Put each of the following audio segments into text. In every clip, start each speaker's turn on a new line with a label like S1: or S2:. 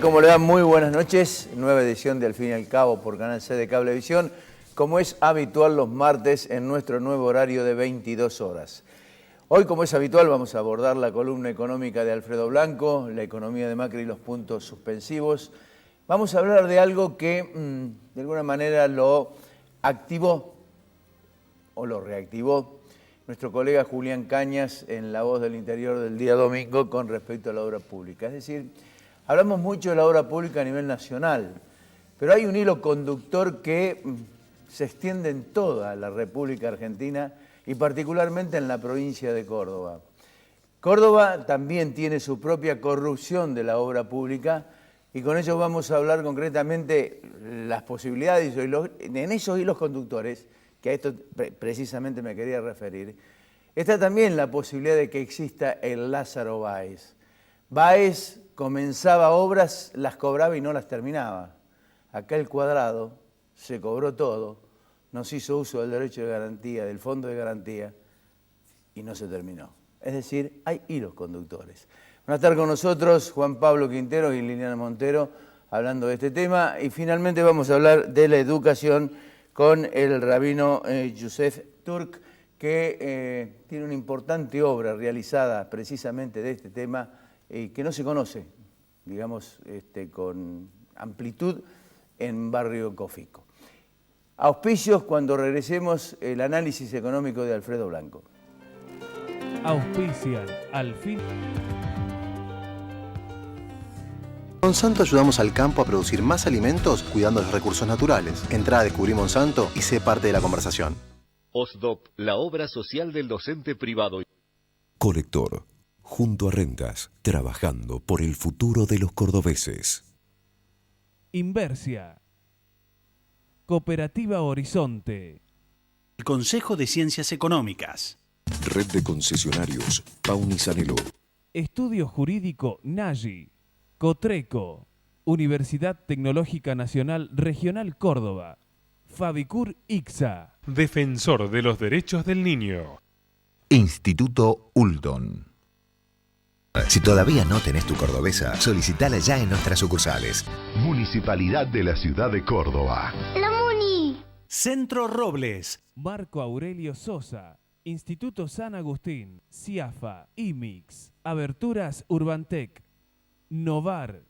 S1: ¿Cómo le va? Muy buenas noches. Nueva edición de Al fin y al cabo por Canal C de Cablevisión, como es habitual los martes en nuestro nuevo horario de 22 horas. Hoy, como es habitual, vamos a abordar la columna económica de Alfredo Blanco, la economía de Macri y los puntos suspensivos. Vamos a hablar de algo que de alguna manera lo activó o lo reactivó nuestro colega Julián Cañas en La Voz del Interior del día domingo con respecto a la obra pública. Es decir, hablamos mucho de la obra pública a nivel nacional, pero hay un hilo conductor que se extiende en toda la República Argentina y particularmente en la provincia de Córdoba. Córdoba también tiene su propia corrupción de la obra pública y con ello vamos a hablar concretamente las posibilidades en esos hilos conductores, que a esto precisamente me quería referir. Está también la posibilidad de que exista el Lázaro Báez. Báez comenzaba obras, las cobraba y no las terminaba. Acá el Cuadrado se cobró todo, no se hizo uso del derecho de garantía, del fondo de garantía, y no se terminó. Es decir, hay hilos conductores. Van a estar con nosotros Juan Pablo Quintero y Liliana Montero hablando de este tema, y finalmente vamos a hablar de la educación con el rabino Yosef Turk, que tiene una importante obra realizada precisamente de este tema, que no se conoce, digamos, con amplitud en Barrio Cofico. Auspicios cuando regresemos el análisis económico de Alfredo Blanco.
S2: Auspician al fin.
S3: Monsanto ayudamos al campo a producir más alimentos cuidando los recursos naturales. Entrá a Descubrí Monsanto y sé parte de la conversación.
S4: OSDOP, la obra social del docente privado.
S5: Colector, junto a Rentas, trabajando por el futuro de los cordobeses.
S2: Inversia. Cooperativa Horizonte.
S6: El Consejo de Ciencias Económicas.
S5: Red de concesionarios, Pauni Sanelo.
S2: Estudio Jurídico Nagy. Cotreco. Universidad Tecnológica Nacional Regional Córdoba. Fabicur Ixa.
S7: Defensor de los Derechos del Niño.
S8: Instituto Uldon. Si todavía no tenés tu cordobesa, solicitala ya en nuestras sucursales.
S9: Municipalidad de la Ciudad de Córdoba.
S10: ¡La Muni!
S6: Centro Robles.
S2: Marco Aurelio Sosa. Instituto San Agustín. CIAFA. IMIX. Aberturas Urbantec. Novar.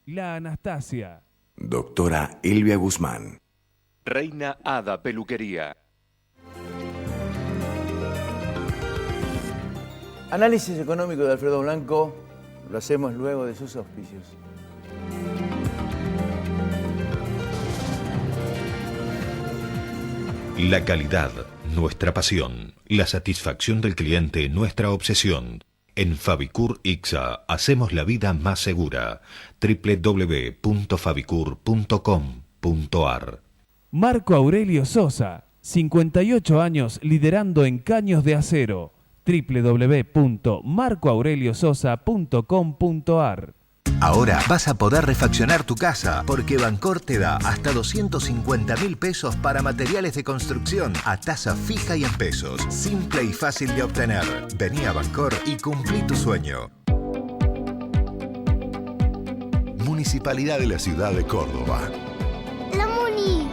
S2: La Anastasia.
S5: Doctora Elvia Guzmán.
S4: Reina Hada Peluquería.
S1: Análisis económico de Alfredo Blanco lo hacemos luego de sus auspicios.
S9: La calidad, nuestra pasión. La satisfacción del cliente, nuestra obsesión. En Fabicur Ixa hacemos la vida más segura. www.fabicur.com.ar.
S2: Marco Aurelio Sosa, 58 años liderando en caños de acero. www.marcoaureliososa.com.ar.
S8: Ahora vas a poder refaccionar tu casa porque Bancor te da hasta 250.000 pesos para materiales de construcción a tasa fija y en pesos. Simple y fácil de obtener. Vení a Bancor y cumplí tu sueño. Municipalidad de la Ciudad de Córdoba.
S10: ¡La Muni!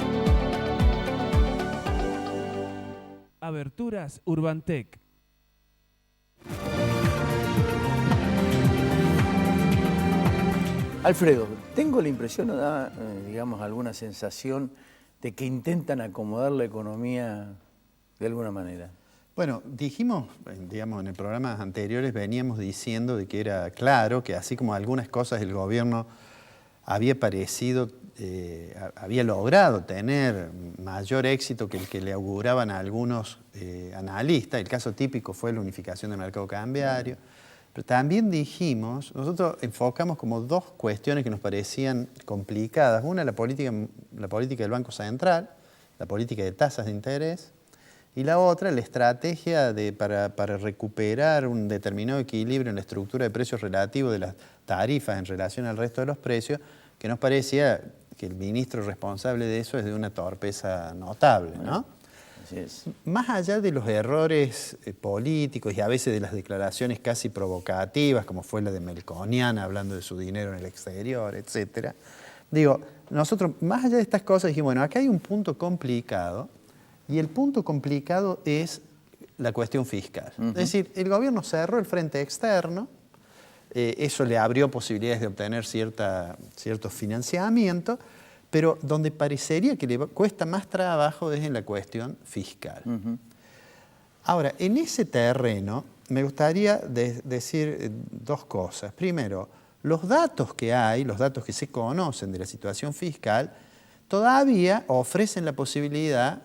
S2: Aberturas Urbantec.
S1: Alfredo, tengo la impresión, digamos, alguna sensación de que intentan acomodar la economía de alguna manera.
S11: Bueno, dijimos, digamos, en el programa anteriores veníamos diciendo de que era claro que así como algunas cosas el gobierno había logrado tener mayor éxito que el que le auguraban a algunos analistas. El caso típico fue la unificación del mercado cambiario. Pero también dijimos, nosotros enfocamos como dos cuestiones que nos parecían complicadas. Una, la política del Banco Central, la política de tasas de interés, y la otra, la estrategia para recuperar un determinado equilibrio en la estructura de precios relativos de las tarifas en relación al resto de los precios, que nos parecía que el ministro responsable de eso es de una torpeza notable, ¿no?
S1: Así es.
S11: Más allá de los errores políticos y a veces de las declaraciones casi provocativas, como fue la de Melconian hablando de su dinero en el exterior, etcétera, digo, nosotros más allá de estas cosas dijimos, bueno, acá hay un punto complicado y el punto complicado es la cuestión fiscal. Es decir, el gobierno cerró el frente externo, eso le abrió posibilidades de obtener cierto financiamiento, pero donde parecería que le cuesta más trabajo es en la cuestión fiscal. Ahora, en ese terreno me gustaría decir dos cosas. Primero, los datos que hay, los datos que se conocen de la situación fiscal, todavía ofrecen la posibilidad,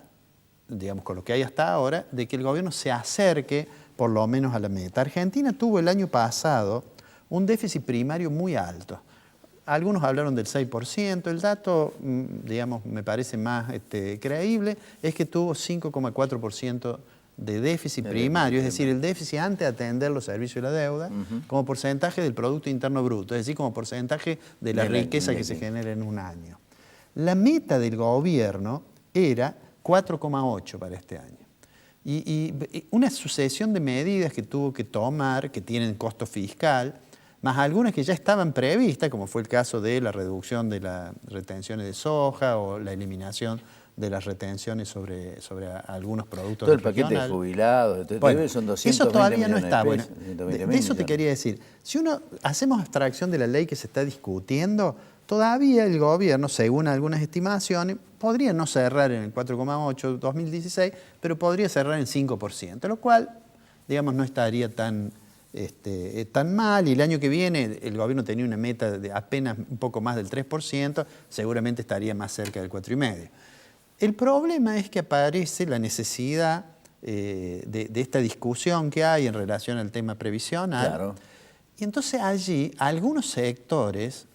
S11: digamos, con lo que hay hasta ahora, de que el gobierno se acerque por lo menos a la meta. Argentina tuvo el año pasado un déficit primario muy alto. Algunos hablaron del 6%, el dato, digamos, me parece más creíble, es que tuvo 5,4% de déficit primario, es decir, el déficit antes de atender los servicios de la deuda, como porcentaje del Producto Interno Bruto, es decir, como porcentaje de la riqueza que se genera en un año. La meta del gobierno era 4,8 para este año. Y una sucesión de medidas que tuvo que tomar, que tienen costo fiscal, más algunas que ya estaban previstas, como fue el caso de la reducción de las retenciones de soja o la eliminación de las retenciones sobre algunos productos.
S1: Todo el paquete de jubilados, bueno, son 220
S11: eso todavía no está.
S1: Bueno,
S11: de eso te quería decir. Si uno hacemos abstracción de la ley que se está discutiendo, todavía el gobierno, según algunas estimaciones, podría no cerrar en el 4,8 2016, pero podría cerrar en 5%, lo cual, digamos, no estaría tan mal, y el año que viene el gobierno tenía una meta de apenas un poco más del 3%, seguramente estaría más cerca del 4,5%. El problema es que aparece la necesidad de esta discusión que hay en relación al tema previsional,
S1: claro.
S11: Y entonces allí algunos sectores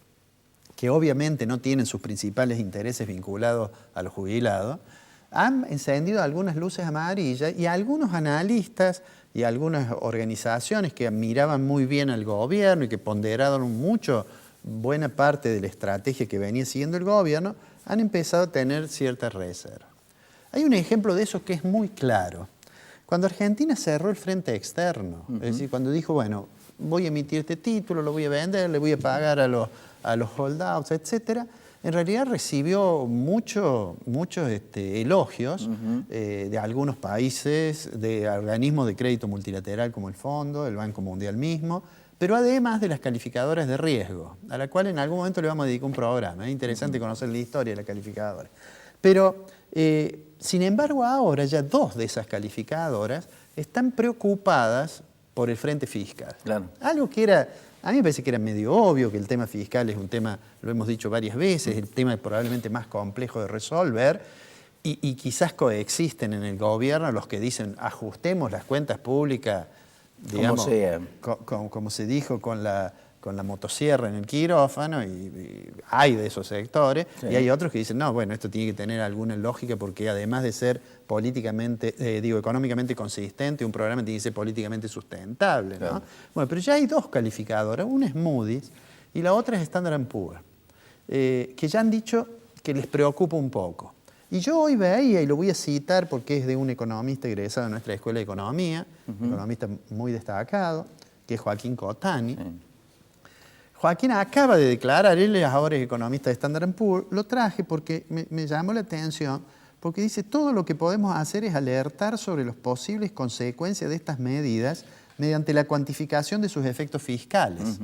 S11: que obviamente no tienen sus principales intereses vinculados a los jubilados, han encendido algunas luces amarillas y algunos analistas y algunas organizaciones que miraban muy bien al gobierno y que ponderaron mucho buena parte de la estrategia que venía siguiendo el gobierno, han empezado a tener cierta reserva. Hay un ejemplo de eso que es muy claro. Cuando Argentina cerró el frente externo, es decir, cuando dijo, bueno, voy a emitir este título, lo voy a vender, le voy a pagar a los holdouts, etcétera, en realidad recibió muchos elogios de algunos países, de organismos de crédito multilateral como el Fondo, el Banco Mundial mismo, pero además de las calificadoras de riesgo, a la cual en algún momento le vamos a dedicar un programa. Es interesante conocer la historia de la calificadora. Pero, sin embargo, ahora ya dos de esas calificadoras están preocupadas por el frente fiscal.
S1: Claro.
S11: Algo que era... A mí me parece que era medio obvio que el tema fiscal es un tema, lo hemos dicho varias veces, el tema probablemente más complejo de resolver y quizás coexisten en el gobierno los que dicen ajustemos las cuentas públicas, digamos, como se dijo con la motosierra en el quirófano, y hay de esos sectores, sí. Y hay otros que dicen, no, bueno, esto tiene que tener alguna lógica porque además de ser políticamente, económicamente consistente, un programa tiene que ser políticamente sustentable, ¿no? Claro. Bueno, pero ya hay dos calificadoras, una es Moody's y la otra es Standard & Poor's, que ya han dicho que les preocupa un poco. Y yo hoy veía, y lo voy a citar porque es de un economista egresado de nuestra Escuela de Economía, economista muy destacado, que es Joaquín Cotani. Sí. Joaquín acaba de declarar, él ahora es economista de Standard & Poor's, lo traje porque me llamó la atención, porque dice, todo lo que podemos hacer es alertar sobre las posibles consecuencias de estas medidas mediante la cuantificación de sus efectos fiscales.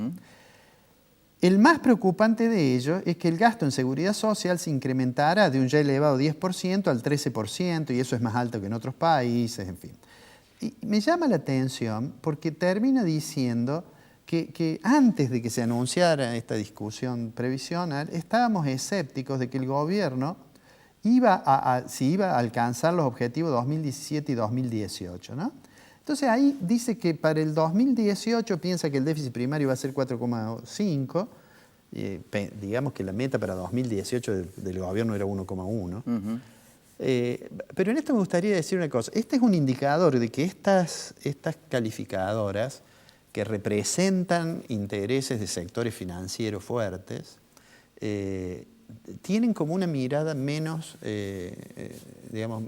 S11: El más preocupante de ello es que el gasto en seguridad social se incrementará de un ya elevado 10% al 13%, y eso es más alto que en otros países, en fin. Y me llama la atención porque termina diciendo que antes de que se anunciara esta discusión previsional, estábamos escépticos de que el gobierno iba a alcanzar los objetivos 2017 y 2018, ¿no? Entonces ahí dice que para el 2018 piensa que el déficit primario va a ser 4,5, digamos que la meta para 2018 del gobierno era 1,1. Pero en esto me gustaría decir una cosa, este es un indicador de que estas calificadoras que representan intereses de sectores financieros fuertes, tienen como una mirada menos, digamos,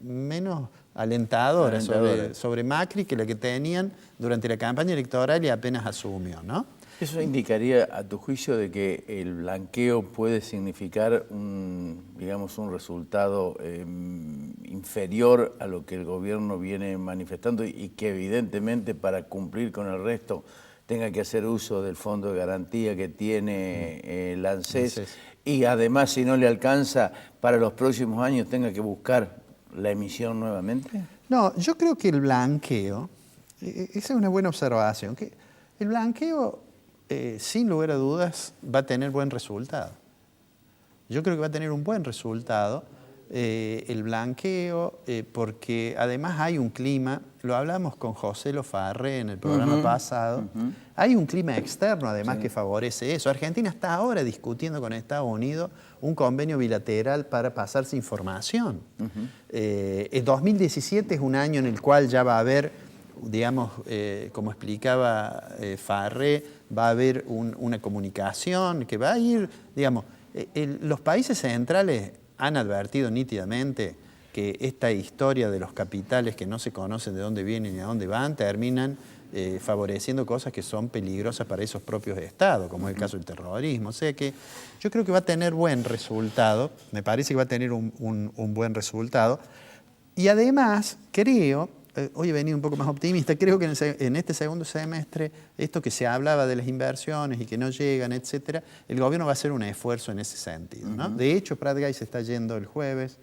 S11: menos alentadora sobre Macri que la que tenían durante la campaña electoral y apenas asumió, ¿no?
S1: ¿Eso indicaría, a tu juicio, de que el blanqueo puede significar digamos, un resultado inferior a lo que el gobierno viene manifestando y que evidentemente para cumplir con el resto tenga que hacer uso del fondo de garantía que tiene el ANSES y además, si no le alcanza, para los próximos años tenga que buscar la emisión nuevamente?
S11: No, yo creo que el blanqueo, esa es una buena observación, que el blanqueo, sin lugar a dudas, va a tener buen resultado. Yo creo que va a tener un buen resultado el blanqueo, porque además hay un clima, lo hablamos con José Lofarré en el programa pasado, hay un clima externo además que favorece eso. Argentina está ahora discutiendo con Estados Unidos un convenio bilateral para pasarse información. El 2017 es un año en el cual ya va a haber, digamos, como explicaba Farré, va a haber una comunicación que va a ir, digamos, los países centrales han advertido nítidamente que esta historia de los capitales que no se conocen de dónde vienen y a dónde van terminan favoreciendo cosas que son peligrosas para esos propios estados, como es el caso del terrorismo. O sea que yo creo que va a tener buen resultado, me parece que va a tener un buen resultado. Y además creo, hoy he venido un poco más optimista, creo que en este segundo semestre, esto que se hablaba de las inversiones y que no llegan, etcétera, el gobierno va a hacer un esfuerzo en ese sentido, ¿no? De hecho, Prat Gai se está yendo el jueves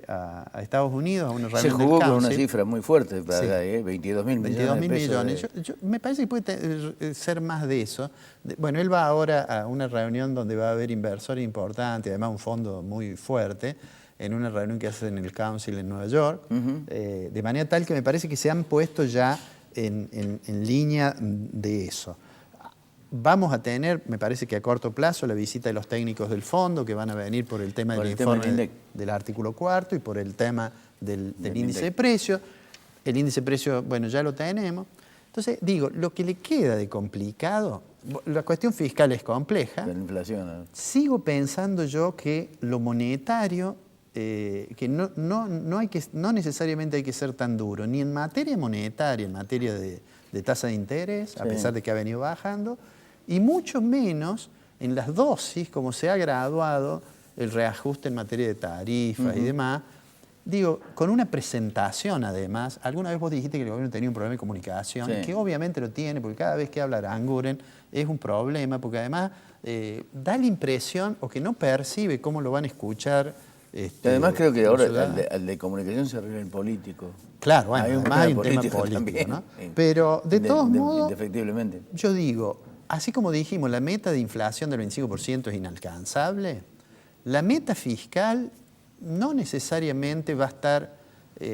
S11: a Estados Unidos a una reunión del
S1: Se jugó con
S11: Council.
S1: una cifra muy fuerte, Prat Gai, 22.000 millones.
S11: Me parece que puede ser más de eso. Bueno, él va ahora a una reunión donde va a haber inversores importantes, además un fondo muy fuerte, en una reunión que hacen en el Council en Nueva York, de manera tal que me parece que se han puesto ya en línea de eso. Vamos a tener, me parece que a corto plazo, la visita de los técnicos del fondo que van a venir por el tema del informe del artículo 4 y por el tema del índice de precios. El índice de precios, bueno, ya lo tenemos. Entonces, digo, lo que le queda de complicado, la cuestión fiscal es compleja.
S1: La inflación, ¿no?
S11: Sigo pensando yo que lo monetario, que no necesariamente hay que ser tan duro, ni en materia monetaria, en materia de tasa de interés, a pesar de que ha venido bajando, y mucho menos en las dosis, como se ha graduado el reajuste en materia de tarifas y demás. Digo, con una presentación además, alguna vez vos dijiste que el gobierno tenía un problema de comunicación, y que obviamente lo tiene, porque cada vez que habla Aranguren es un problema, porque además da la impresión o que no percibe cómo lo van a escuchar.
S1: Además creo que ahora al de comunicación se arregla el político.
S11: Claro, bueno, además hay un tema político, también, ¿no? Pero de todos modos, indefectiblemente, yo digo, así como dijimos, la meta de inflación del 25% es inalcanzable, la meta fiscal no necesariamente va a estar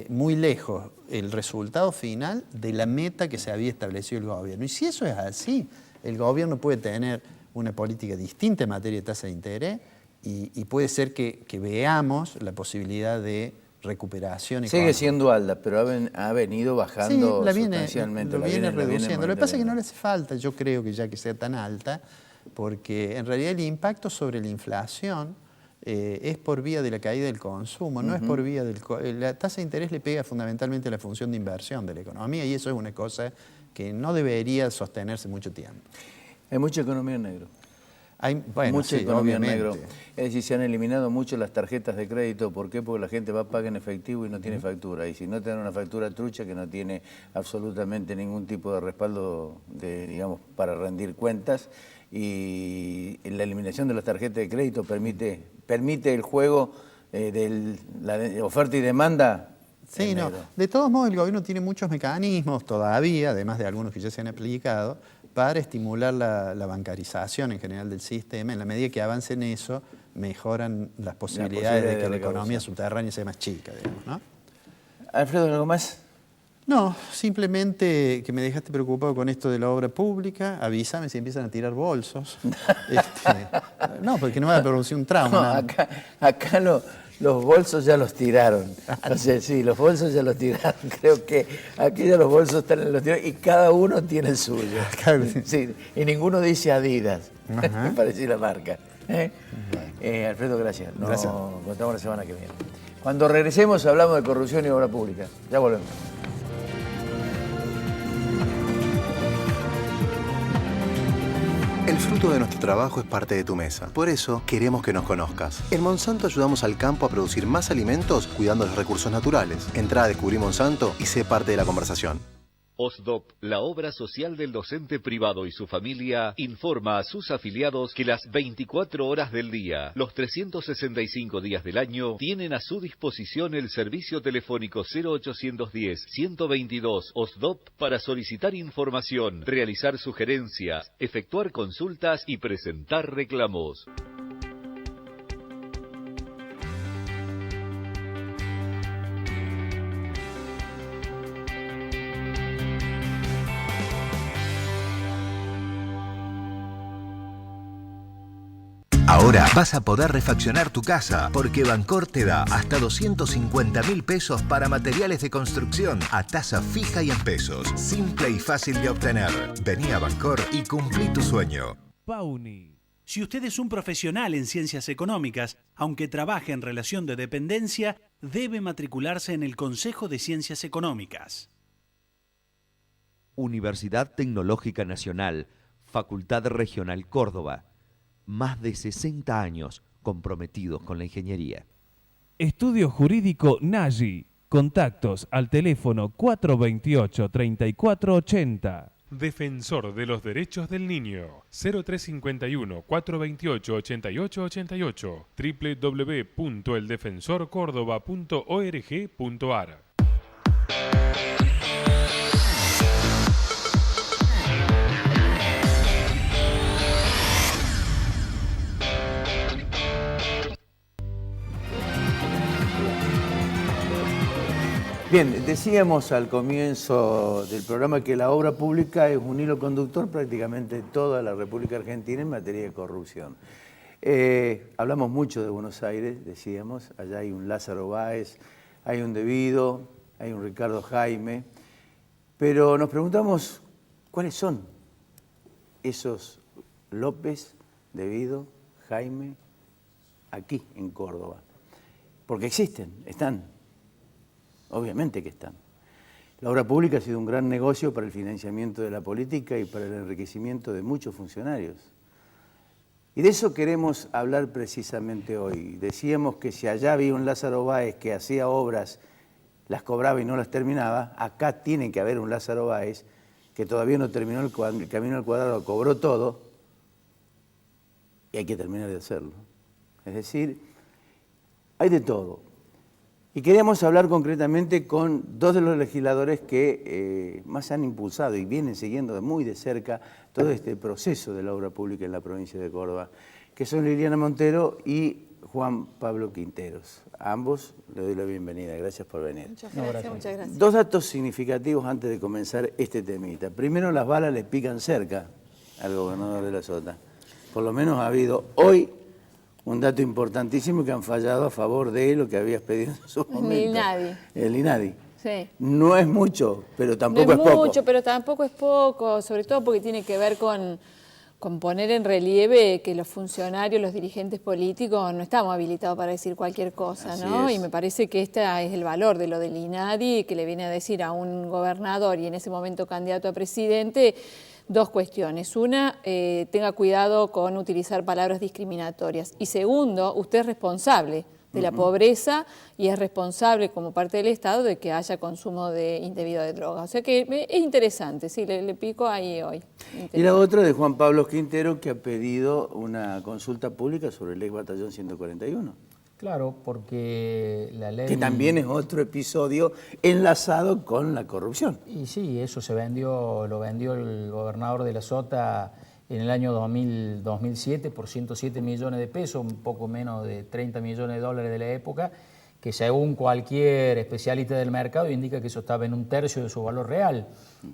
S11: muy lejos el resultado final de la meta que se había establecido el gobierno. Y si eso es así, el gobierno puede tener una política distinta en materia de tasa de interés y puede ser que veamos la posibilidad de recuperación económica.
S1: Sigue siendo alta, pero ha venido bajando sustancialmente.
S11: Lo viene reduciendo. Lo que pasa es que no le hace falta, yo creo que ya que sea tan alta, porque en realidad el impacto sobre la inflación es por vía de la caída del consumo, no es por vía del... La tasa de interés le pega fundamentalmente a la función de inversión de la economía y eso es una cosa que no debería sostenerse mucho tiempo.
S1: Hay mucha economía en negro.
S11: Hay
S1: mucha economía en negro. Es decir, se han eliminado mucho las tarjetas de crédito. ¿Por qué? Porque la gente va a pagar en efectivo y no tiene factura. Y si no te dan una factura trucha que no tiene absolutamente ningún tipo de respaldo digamos, para rendir cuentas, y la eliminación de las tarjetas de crédito permite el juego de la oferta y demanda.
S11: Sí, no. De todos modos, el gobierno tiene muchos mecanismos todavía, además de algunos que ya se han aplicado, para estimular la bancarización en general del sistema. En la medida que avance en eso, mejoran las posibilidades de que la economía subterránea sea más chica, digamos, ¿no?
S1: Alfredo, ¿algo más?
S11: No, simplemente que me dejaste preocupado con esto de la obra pública. Avísame si empiezan a tirar bolsos. No, porque no va a producir un trauma.
S1: No, acá los bolsos ya los tiraron. O sea, sí, los bolsos ya los tiraron. Creo que aquí ya los bolsos están en los tirados y cada uno tiene el suyo. Sí, y ninguno dice Adidas. Me parece la marca. Alfredo, gracias. Nos contamos la semana que viene. Cuando regresemos hablamos de corrupción y obra pública. Ya volvemos.
S3: El fruto de nuestro trabajo es parte de tu mesa. Por eso queremos que nos conozcas. En Monsanto ayudamos al campo a producir más alimentos cuidando los recursos naturales. Entrá a Descubrí Monsanto y sé parte de la conversación.
S4: OSDOP, la obra social del docente privado y su familia, informa a sus afiliados que las 24 horas del día, los 365 días del año, tienen a su disposición el servicio telefónico 0810-122 OSDOP para solicitar información, realizar sugerencias, efectuar consultas y presentar reclamos.
S8: Ahora vas a poder refaccionar tu casa porque Bancor te da hasta 250.000 pesos para materiales de construcción a tasa fija y en pesos. Simple y fácil de obtener. Vení a Bancor y cumplí tu sueño.
S2: Pauni.
S6: Si usted es un profesional en ciencias económicas, aunque trabaje en relación de dependencia, debe matricularse en el Consejo de Ciencias Económicas.
S12: Universidad Tecnológica Nacional, Facultad Regional Córdoba. Más de 60 años comprometidos con la ingeniería.
S2: Estudio Jurídico Nagy. Contactos al teléfono 428-3480.
S7: Defensor de los Derechos del Niño. 0351-428-8888. www.eldefensorcordoba.org.ar.
S1: Bien, decíamos al comienzo del programa que la obra pública es un hilo conductor prácticamente de toda la República Argentina en materia de corrupción. Hablamos mucho de Buenos Aires, decíamos, allá hay un Lázaro Báez, hay un De Vido, hay un Ricardo Jaime, pero nos preguntamos cuáles son esos López, De Vido, Jaime, aquí en Córdoba, porque existen, están. Obviamente que están. La obra pública ha sido un gran negocio para el financiamiento de la política y para el enriquecimiento de muchos funcionarios. Y de eso queremos hablar precisamente hoy. Decíamos que si allá había un Lázaro Báez que hacía obras, las cobraba y no las terminaba, acá tiene que haber un Lázaro Báez que todavía no terminó el camino al cuadrado, cobró todo y hay que terminar de hacerlo. Es decir, hay de todo. Y queríamos hablar concretamente con dos de los legisladores que más han impulsado y vienen siguiendo de muy de cerca todo este proceso de la obra pública en la provincia de Córdoba, que son Liliana Montero y Juan Pablo Quinteros. A ambos les doy la bienvenida. Gracias por venir.
S13: Muchas gracias, muchas gracias.
S1: Dos datos significativos antes de comenzar este temita. Primero, las balas le pican cerca al gobernador de la Sota. Por lo menos ha habido hoy un dato importantísimo que han fallado a favor de lo que habías pedido en su momento. El INADI.
S13: Sí.
S1: No es mucho, pero tampoco es poco.
S13: No es mucho, pero tampoco es poco, sobre todo porque tiene que ver con poner en relieve que los funcionarios, los dirigentes políticos no estamos habilitados para decir cualquier cosa, ¿no? Y me parece que este es el valor de lo del INADI, que le viene a decir a un gobernador y en ese momento candidato a presidente. Dos cuestiones. Una, tenga cuidado con utilizar palabras discriminatorias. Y segundo, usted es responsable de la pobreza y es responsable como parte del Estado de que haya consumo indebido de drogas. O sea que es interesante, sí, le pico ahí hoy.
S1: Y la otra de Juan Pablo Quintero, que ha pedido una consulta pública sobre el ex batallón 141.
S14: Claro, porque la ley...
S1: Que también es otro episodio enlazado con la corrupción.
S14: Y sí, eso lo vendió el gobernador de la Sota en el año 2007 por 107 millones de pesos, un poco menos de 30 millones de dólares de la época, que según cualquier especialista del mercado indica que eso estaba en 1/3 de su valor real.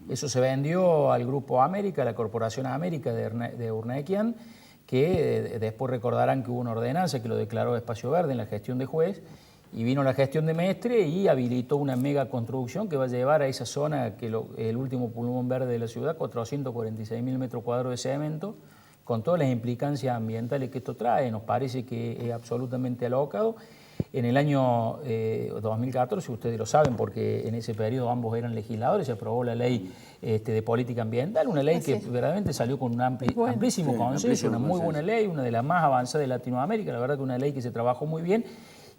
S14: Eso se vendió al Grupo América, la Corporación América de Urnequian, que después recordarán que hubo una ordenanza que lo declaró espacio verde en la gestión de Juez, y vino la gestión de Mestre y habilitó una mega construcción que va a llevar a esa zona, que el último pulmón verde de la ciudad, 446.000 metros cuadrados de cemento, con todas las implicancias ambientales que esto trae. Nos parece que es absolutamente alocado. En el año 2014, ustedes lo saben, porque en ese periodo ambos eran legisladores, se aprobó la ley de política ambiental, una ley que verdaderamente salió con un amplísimo consenso, una muy buena ley, una de las más avanzadas de Latinoamérica, la verdad que una ley que se trabajó muy bien,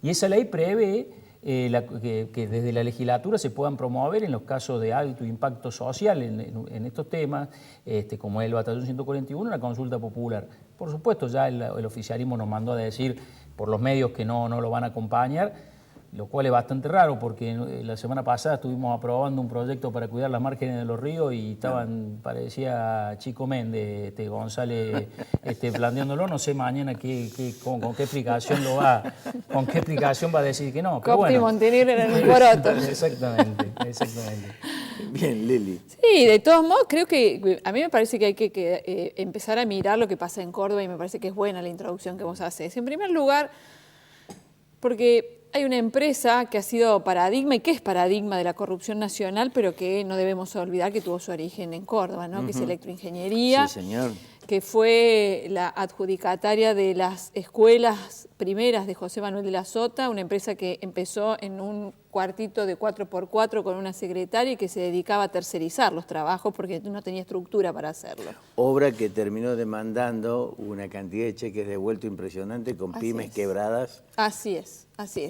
S14: y esa ley prevé que desde la legislatura se puedan promover en los casos de alto impacto social en estos temas, como el Batallón 141, una consulta popular. Por supuesto, ya el oficialismo nos mandó a decir por los medios que no lo van a acompañar, lo cual es bastante raro porque la semana pasada estuvimos aprobando un proyecto para cuidar las márgenes de los ríos y parecía Chico Méndez, González planteándolo, no sé mañana con qué explicación con qué explicación va a decir que no.
S13: Copti y Montenegro eran un poroto.
S14: Exactamente.
S1: Bien, Lili.
S13: Sí, de todos modos, creo que a mí me parece que hay que empezar a mirar lo que pasa en Córdoba y me parece que es buena la introducción que vos haces. En primer lugar, porque hay una empresa que ha sido paradigma y que es paradigma de la corrupción nacional, pero que no debemos olvidar que tuvo su origen en Córdoba, ¿no? Que es Electroingeniería.
S1: Sí, señor.
S13: Que fue la adjudicataria de las escuelas primeras de José Manuel de la Sota, una empresa que empezó en un cuartito de 4x4 con una secretaria y que se dedicaba a tercerizar los trabajos porque no tenía estructura para hacerlo.
S1: Obra que terminó demandando una cantidad de cheques devueltos impresionante con pymes quebradas.
S13: Así es.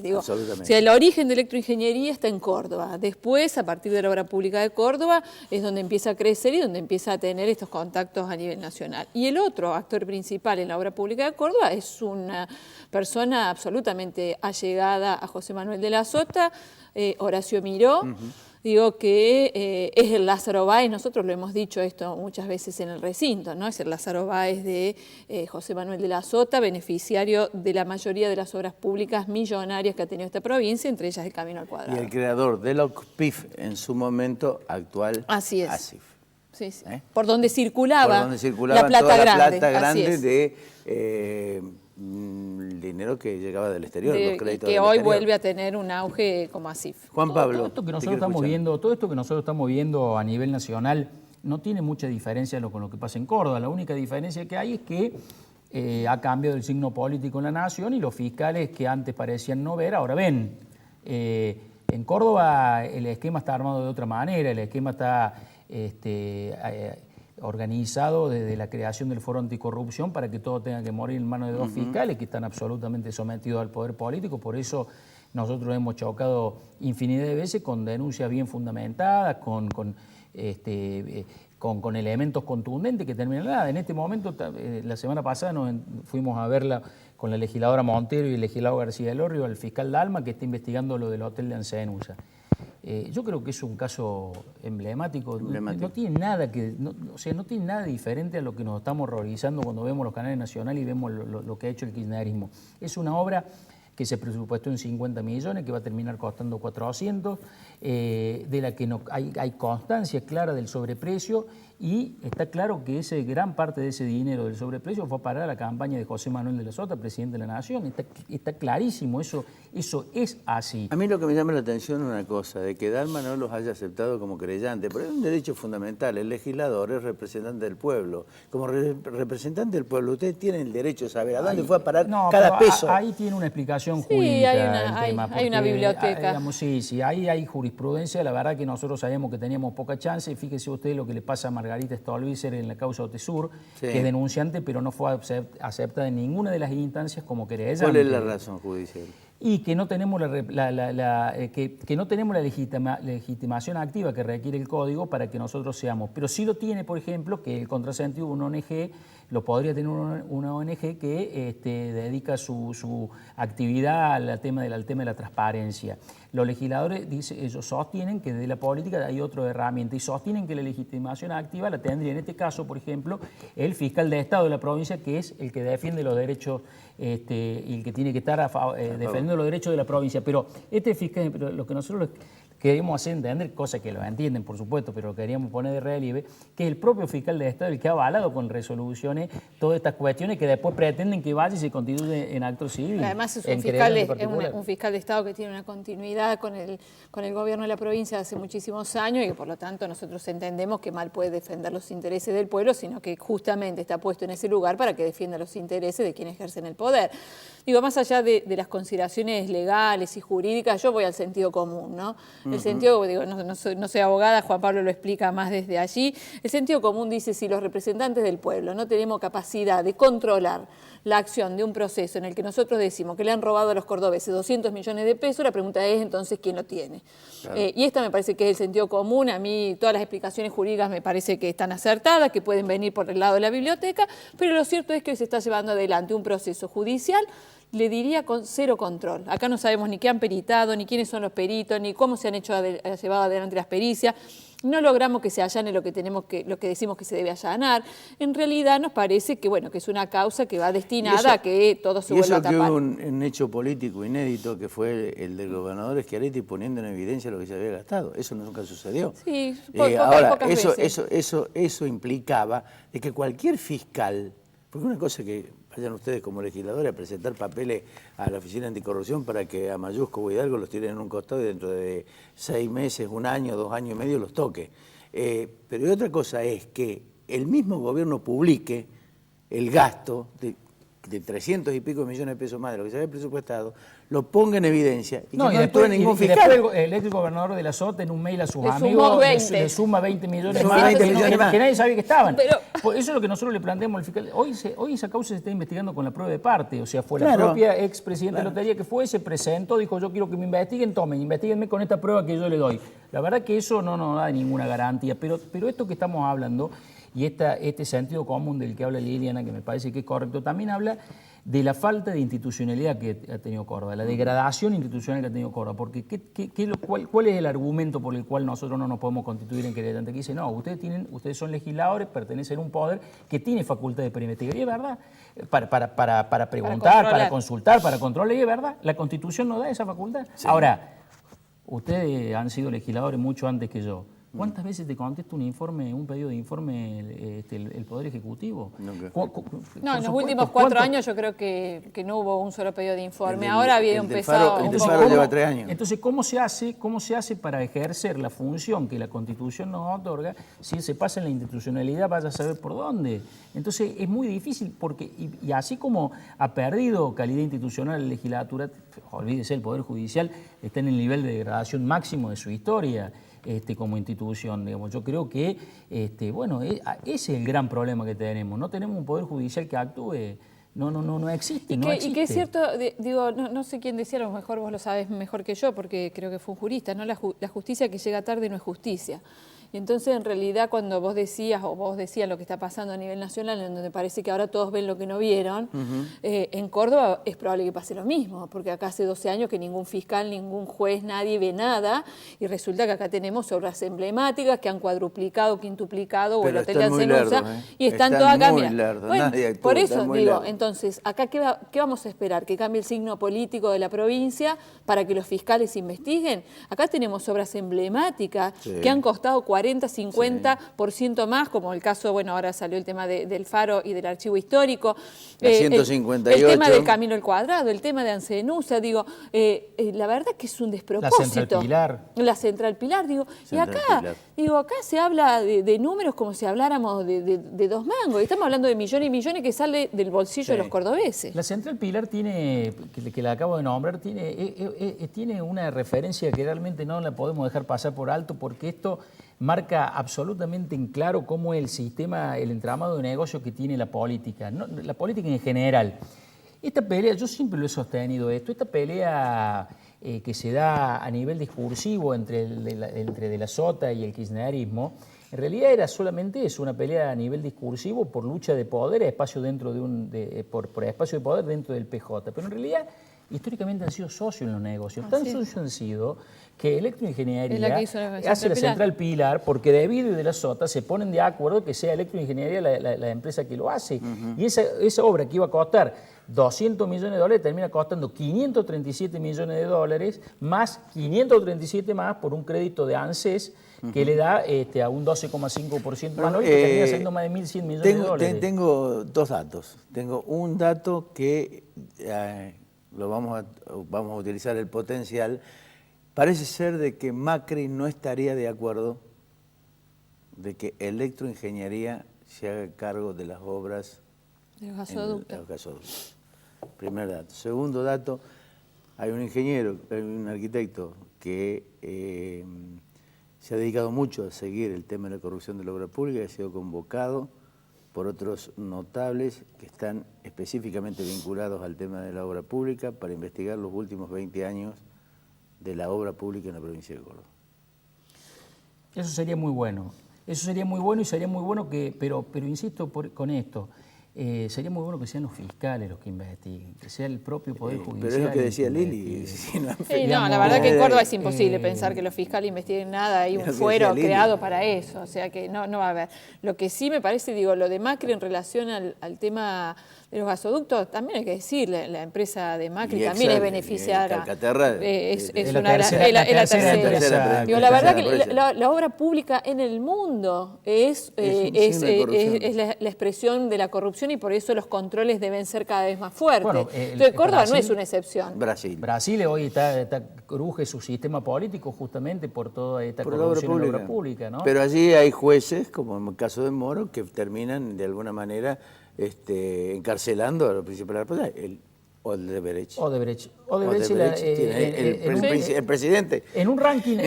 S13: Digo,
S1: absolutamente.
S13: O sea, el origen de Electroingeniería está en Córdoba. Después, a partir de la obra pública de Córdoba, es donde empieza a crecer y donde empieza a tener estos contactos a nivel nacional. Y el otro actor principal en la obra pública de Córdoba es una persona absolutamente allegada a José Manuel de la Sota, Horacio Miró. Digo que es el Lázaro Báez, nosotros lo hemos dicho esto muchas veces en el recinto, ¿no? Es el Lázaro Báez de José Manuel de la Sota, beneficiario de la mayoría de las obras públicas millonarias que ha tenido esta provincia, entre ellas el Camino al Cuadrado.
S1: Y el creador del OCPIF en su momento actual,
S13: así es.
S1: ASIF.
S13: Sí. Por donde circulaba la plata
S1: toda
S13: grande.
S1: La plata grande de el dinero que llegaba del exterior, los créditos
S13: que
S1: del
S13: hoy
S1: exterior.
S13: vuelve a tener un auge como ASIF.
S1: Juan Pablo,
S14: todo esto que nosotros estamos viendo a nivel nacional no tiene mucha diferencia con lo que pasa en Córdoba. La única diferencia que hay es que ha cambiado el signo político en la nación y los fiscales que antes parecían no ver, ahora ven. En Córdoba el esquema está armado de otra manera, el esquema está organizado desde la creación del Foro Anticorrupción para que todo tenga que morir en manos de dos fiscales que están absolutamente sometidos al poder político. Por eso nosotros hemos chocado infinidad de veces con denuncias bien fundamentadas, con elementos contundentes que terminan nada. En este momento, la semana pasada nos fuimos a verla con la legisladora Montero y el legislador García del Orrio, el fiscal Dalma, que está investigando lo del hotel de Ancenusa. Yo creo que es un caso emblemático. No tiene nada no tiene nada diferente a lo que nos estamos horrorizando cuando vemos los canales nacionales y vemos lo que ha hecho el kirchnerismo. Es una obra que se presupuestó en 50 millones, que va a terminar costando 400, de la que hay constancia clara del sobreprecio y está claro que gran parte de ese dinero del sobreprecio fue a parar a la campaña de José Manuel de la Sota, presidente de la Nación. Está clarísimo, eso es así.
S1: A mí lo que me llama la atención es una cosa, de que Dalma no los haya aceptado como creyente, pero es un derecho fundamental. El legislador es representante del pueblo. Como representante del pueblo, ustedes tienen el derecho de saber a dónde fue a parar cada peso.
S14: Ahí tiene una explicación jurídica.
S13: Hay una biblioteca.
S14: Sí, ahí hay jurisprudencia. La verdad que nosotros sabíamos que teníamos poca chance. Fíjese usted lo que le pasa a Margarita Stolbizer en la causa Otesur, que es denunciante, pero no fue aceptada en ninguna de las instancias como querellante.
S1: ¿Cuál es la razón judicial?
S14: Y que no tenemos que no tenemos la legitimación activa que requiere el código para que nosotros seamos. Pero sí lo tiene, por ejemplo, que el contrasentido de una ONG lo podría tener una ONG que dedica su actividad al tema de la transparencia. Los legisladores ellos sostienen que desde la política hay otra herramienta y sostienen que la legitimación activa la tendría en este caso, por ejemplo, el fiscal de Estado de la provincia, que es el que defiende los derechos y el que tiene que estar defendiendo los derechos de la provincia. Pero este fiscal, lo que nosotros queríamos hacer entender, cosas que lo entienden, por supuesto, pero lo queríamos poner de relieve, que el propio fiscal de Estado el que ha avalado con resoluciones todas estas cuestiones que después pretenden que vaya y se constituye en acto civil.
S13: Además es un fiscal de Estado que tiene una continuidad con el gobierno de la provincia de hace muchísimos años y que por lo tanto nosotros entendemos que mal puede defender los intereses del pueblo, sino que justamente está puesto en ese lugar para que defienda los intereses de quienes ejercen el poder. Digo, más allá de las consideraciones legales y jurídicas, yo voy al sentido común, ¿no? El sentido, digo, no soy abogada, Juan Pablo lo explica más desde allí. El sentido común dice, si los representantes del pueblo no tenemos capacidad de controlar la acción de un proceso en el que nosotros decimos que le han robado a los cordobeses 200 millones de pesos, la pregunta es entonces ¿quién lo tiene? Claro. Y esta me parece que es el sentido común. A mí todas las explicaciones jurídicas me parece que están acertadas, que pueden venir por el lado de la biblioteca, pero lo cierto es que hoy se está llevando adelante un proceso judicial, le diría con cero control. Acá no sabemos ni qué han peritado, ni quiénes son los peritos, ni cómo se han llevado adelante las pericias. No logramos que se allane lo que decimos que se debe allanar. En realidad nos parece que bueno, que es una causa que va destinada a que todo se vuelva a tapar.
S1: Y eso que hubo un hecho político inédito que fue el del gobernador Schiaretti poniendo en evidencia lo que se había gastado. Eso nunca sucedió.
S13: Sí,
S1: ahora,
S13: pocas veces.
S1: Eso implicaba de que cualquier fiscal, porque una cosa que vayan ustedes como legisladores a presentar papeles a la Oficina Anticorrupción para que a Mayusco o Hidalgo los tiren en un costado y dentro de 6 meses, 1 año, 2 años y medio los toque. Pero otra cosa es que el mismo gobierno publique el gasto de 300 y pico millones de pesos más de lo que se había presupuestado, lo ponga en evidencia y no actúe ningún fiscal.
S14: Y después el ex gobernador de la Sota en un mail a sus amigos le suma 20 millones más, que nadie sabía que estaban. Pero eso es lo que nosotros le planteamos al fiscal. Hoy esa causa se está investigando con la prueba de parte, o sea, fue la propia ex presidenta de la Lotería que fue, se presentó, dijo yo quiero que me investiguen, investiguenme con esta prueba que yo le doy. La verdad que eso no da ninguna garantía, pero esto que estamos hablando y este sentido común del que habla Liliana, que me parece que es correcto, también habla de la falta de institucionalidad que ha tenido Córdoba, la degradación institucional que ha tenido Córdoba, porque ¿cuál es el argumento por el cual nosotros no nos podemos constituir en querellante? Que dice, no, ustedes son legisladores, pertenecen a un poder que tiene facultades para investigar, y es verdad, para preguntar, para consultar, para controlar, y es verdad, la Constitución no da esa facultad. Sí. Ahora, ustedes han sido legisladores mucho antes que yo. ¿Cuántas veces te contesta un pedido de informe el Poder Ejecutivo?
S13: No, en los últimos 4 años yo creo que no hubo un solo pedido de informe. Ahora había empezado...
S1: El Faro lleva 3 años.
S14: Entonces, ¿cómo se hace para ejercer la función que la Constitución nos otorga si se pasa en la institucionalidad, vaya a saber por dónde? Entonces, es muy difícil porque, y así como ha perdido calidad institucional la legislatura, olvídese, el Poder Judicial está en el nivel de degradación máximo de su historia. Como institución, digamos. Yo creo que, ese es el gran problema que tenemos. No tenemos un poder judicial que actúe, no existe, no existe.
S13: Y que es cierto, digo, no sé quién decía, a lo mejor vos lo sabés mejor que yo, porque creo que fue un jurista, ¿no? La justicia que llega tarde no es justicia. Y entonces, en realidad, cuando vos decías lo que está pasando a nivel nacional, en donde parece que ahora todos ven lo que no vieron, en Córdoba es probable que pase lo mismo, porque acá hace 12 años que ningún fiscal, ningún juez, nadie ve nada, y resulta que acá tenemos obras emblemáticas que han cuadruplicado, quintuplicado, el Hotel de Ancenusa, y están todas acá, mira. Bueno, por eso digo, entonces, acá ¿qué vamos a esperar? ¿Que cambie el signo político de la provincia para que los fiscales investiguen? Acá tenemos obras emblemáticas que han costado 40-50% más, como el caso, bueno, ahora salió el tema del Faro y del Archivo Histórico,
S1: 158.
S13: El tema del Camino al Cuadrado, el tema de Ancenusa, digo, la verdad que es un despropósito. La Central Pilar, digo, Central y acá se habla de números como si habláramos de 2 mangos, y estamos hablando de millones y millones que sale del bolsillo de los cordobeses.
S14: La Central Pilar tiene, que la acabo de nombrar, tiene una referencia que realmente no la podemos dejar pasar por alto, porque esto marca absolutamente en claro cómo es el sistema, el entramado de negocio que tiene la política, la política en general. Esta pelea, yo siempre lo he sostenido esta pelea que se da a nivel discursivo entre De la Sota y el kirchnerismo, en realidad era solamente eso, una pelea a nivel discursivo por lucha de poder, espacio dentro por espacio de poder dentro del PJ, pero en realidad históricamente han sido socios en los negocios, tan socios han sido que Electroingeniería hace la Central Pilar porque De Vido y De la Sota se ponen de acuerdo que sea Electroingeniería la empresa que lo hace. Y esa obra que iba a costar 200 millones de dólares, termina costando 537 millones de dólares, más 537 más por un crédito de ANSES que le da a un 12,5% anual y que termina siendo más de 1.100 millones de dólares.
S1: Tengo dos datos. Tengo un dato que vamos a utilizar el potencial. Parece ser de que Macri no estaría de acuerdo de que Electroingeniería se haga cargo de las obras
S13: de los gasoductos.
S1: Primer dato. Segundo dato, hay un ingeniero, un arquitecto que se ha dedicado mucho a seguir el tema de la corrupción de la obra pública y ha sido convocado por otros notables que están específicamente vinculados al tema de la obra pública para investigar los últimos 20 años de la obra pública en la provincia de Córdoba.
S14: Eso sería muy bueno. Eso sería muy bueno y sería muy bueno que, pero insisto con esto, sería muy bueno que sean los fiscales los que investiguen, que sea el propio Poder Judicial.
S1: Pero es lo que decía Lili.
S13: La verdad que en Córdoba es imposible pensar que los fiscales investiguen nada, hay un fuero creado para eso, o sea que no va a haber. Lo que sí me parece, lo de Macri en relación al tema de los gasoductos, también hay que decir, la empresa de Macri también es beneficiada.
S1: Calcaterra
S13: es la tercera. La verdad que la obra pública en el mundo es la expresión de la corrupción y por eso los controles deben ser cada vez más fuertes.
S14: Bueno,
S13: entonces Córdoba Brasil, no es una excepción.
S14: Brasil hoy cruje su sistema político justamente por toda esta corrupción en la obra pública, ¿no?
S1: Pero allí hay jueces, como en el caso de Moro, que terminan de alguna manera encarcelando a los principales responsables. Odebrecht. El presidente.
S14: En un ranking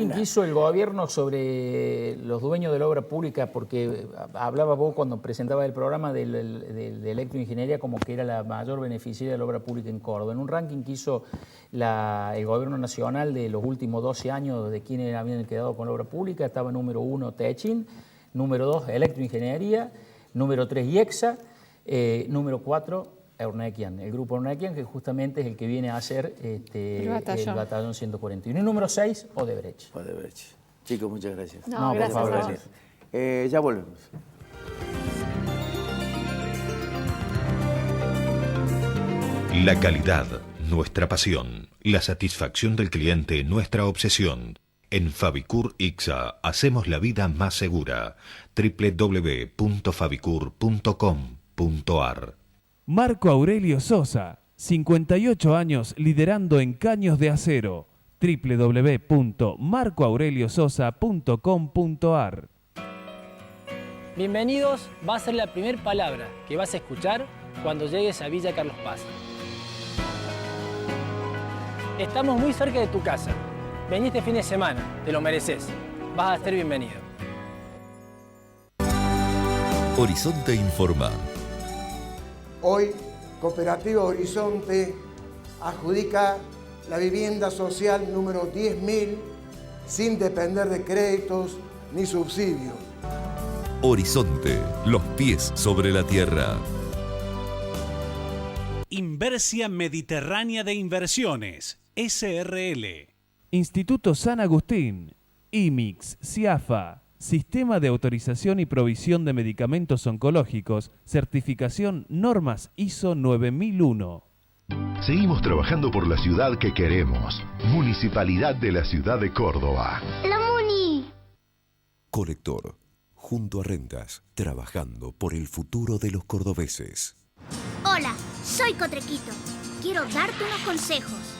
S14: que hizo el gobierno sobre los dueños de la obra pública, porque hablaba vos cuando presentaba el programa de electroingeniería como que era la mayor beneficiaria de la obra pública en Córdoba. En un ranking que hizo el gobierno nacional de los últimos 12 años de quienes habían quedado con la obra pública, estaba número 1 Techin, número 2 electroingeniería, número 3 IEXA, número 4 Eurnequian, el grupo Eurnequian, que justamente es el que viene a hacer el batallón 141. Y número 6, Odebrecht.
S1: Chicos, muchas gracias.
S13: Gracias.
S1: Por favor, ya volvemos.
S9: La calidad, nuestra pasión. La satisfacción del cliente, nuestra obsesión. En Fabicur Ixa hacemos la vida más segura. www.fabicur.com.ar.
S2: Marco Aurelio Sosa, 58 años liderando en caños de acero. www.marcoaureliososa.com.ar.
S15: Bienvenidos, va a ser la primera palabra que vas a escuchar cuando llegues a Villa Carlos Paz. Estamos muy cerca de tu casa. Vení este fin de semana, te lo mereces. Vas a ser bienvenido.
S5: Horizonte informa.
S16: Hoy, Cooperativa Horizonte adjudica la vivienda social número 10.000 sin depender de créditos ni subsidios.
S5: Horizonte, los pies sobre la tierra.
S6: Inversia Mediterránea de Inversiones, SRL.
S2: Instituto San Agustín, IMIX, CIAFA, Sistema de Autorización y Provisión de Medicamentos Oncológicos, certificación normas ISO 9001.
S17: Seguimos trabajando por la ciudad que queremos. Municipalidad de la Ciudad de Córdoba.
S10: ¡La Muni!
S5: Colector, junto a Rentas, trabajando por el futuro de los cordobeses.
S10: Hola, soy Cotrequito. Quiero darte unos consejos.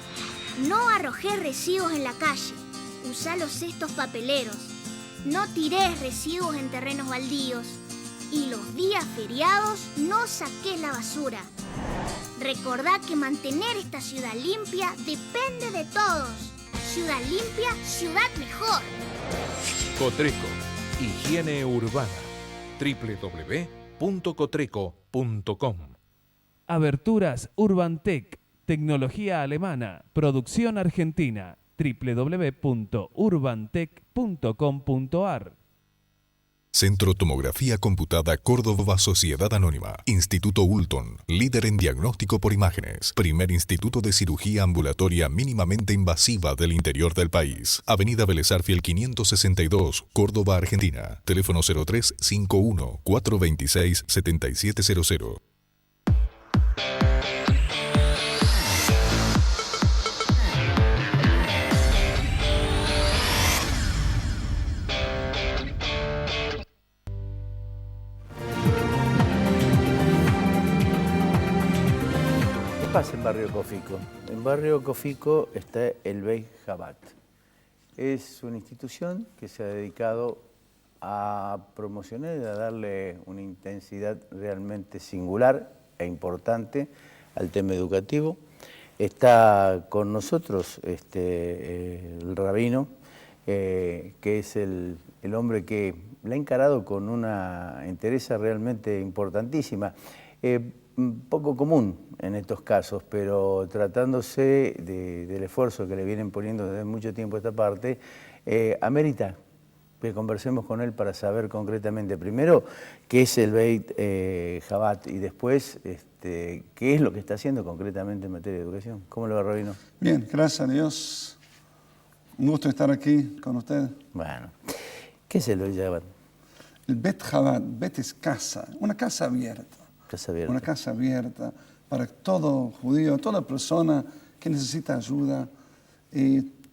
S10: No arrojes residuos en la calle. Usa los cestos papeleros. No tires residuos en terrenos baldíos. Y los días feriados no saques la basura. Recordá que mantener esta ciudad limpia depende de todos. Ciudad limpia, ciudad mejor.
S18: Cotreco, higiene urbana. www.cotreco.com.
S2: Aberturas Urbantec, tecnología alemana, producción argentina. www.urbantec.com.ar.
S19: Centro Tomografía Computada Córdoba Sociedad Anónima. Instituto Ulton, líder en diagnóstico por imágenes. Primer instituto de cirugía ambulatoria mínimamente invasiva del interior del país. Avenida Vélez Arfiel 562, Córdoba, Argentina. Teléfono 0351 426 7700.
S1: Barrio Cofico. En Barrio Cofico está el Beit Chabad. Es una institución que se ha dedicado a promocionar y a darle una intensidad realmente singular e importante al tema educativo. Está con nosotros el rabino, que es el hombre que la ha encarado con una entereza realmente importantísima. Poco común en estos casos, pero tratándose del esfuerzo que le vienen poniendo desde mucho tiempo a esta parte, amerita que conversemos con él para saber concretamente, primero, qué es el Beit Chabad y después qué es lo que está haciendo concretamente en materia de educación. ¿Cómo lo va, rabino?
S20: Bien, gracias a Dios. Un gusto estar aquí con ustedes.
S1: Bueno, ¿qué es el Beit Chabad?
S20: El Beit Chabad, Bet es casa, una casa abierta.
S1: Casa abierta.
S20: Una casa abierta para todo judío, toda persona que necesita ayuda,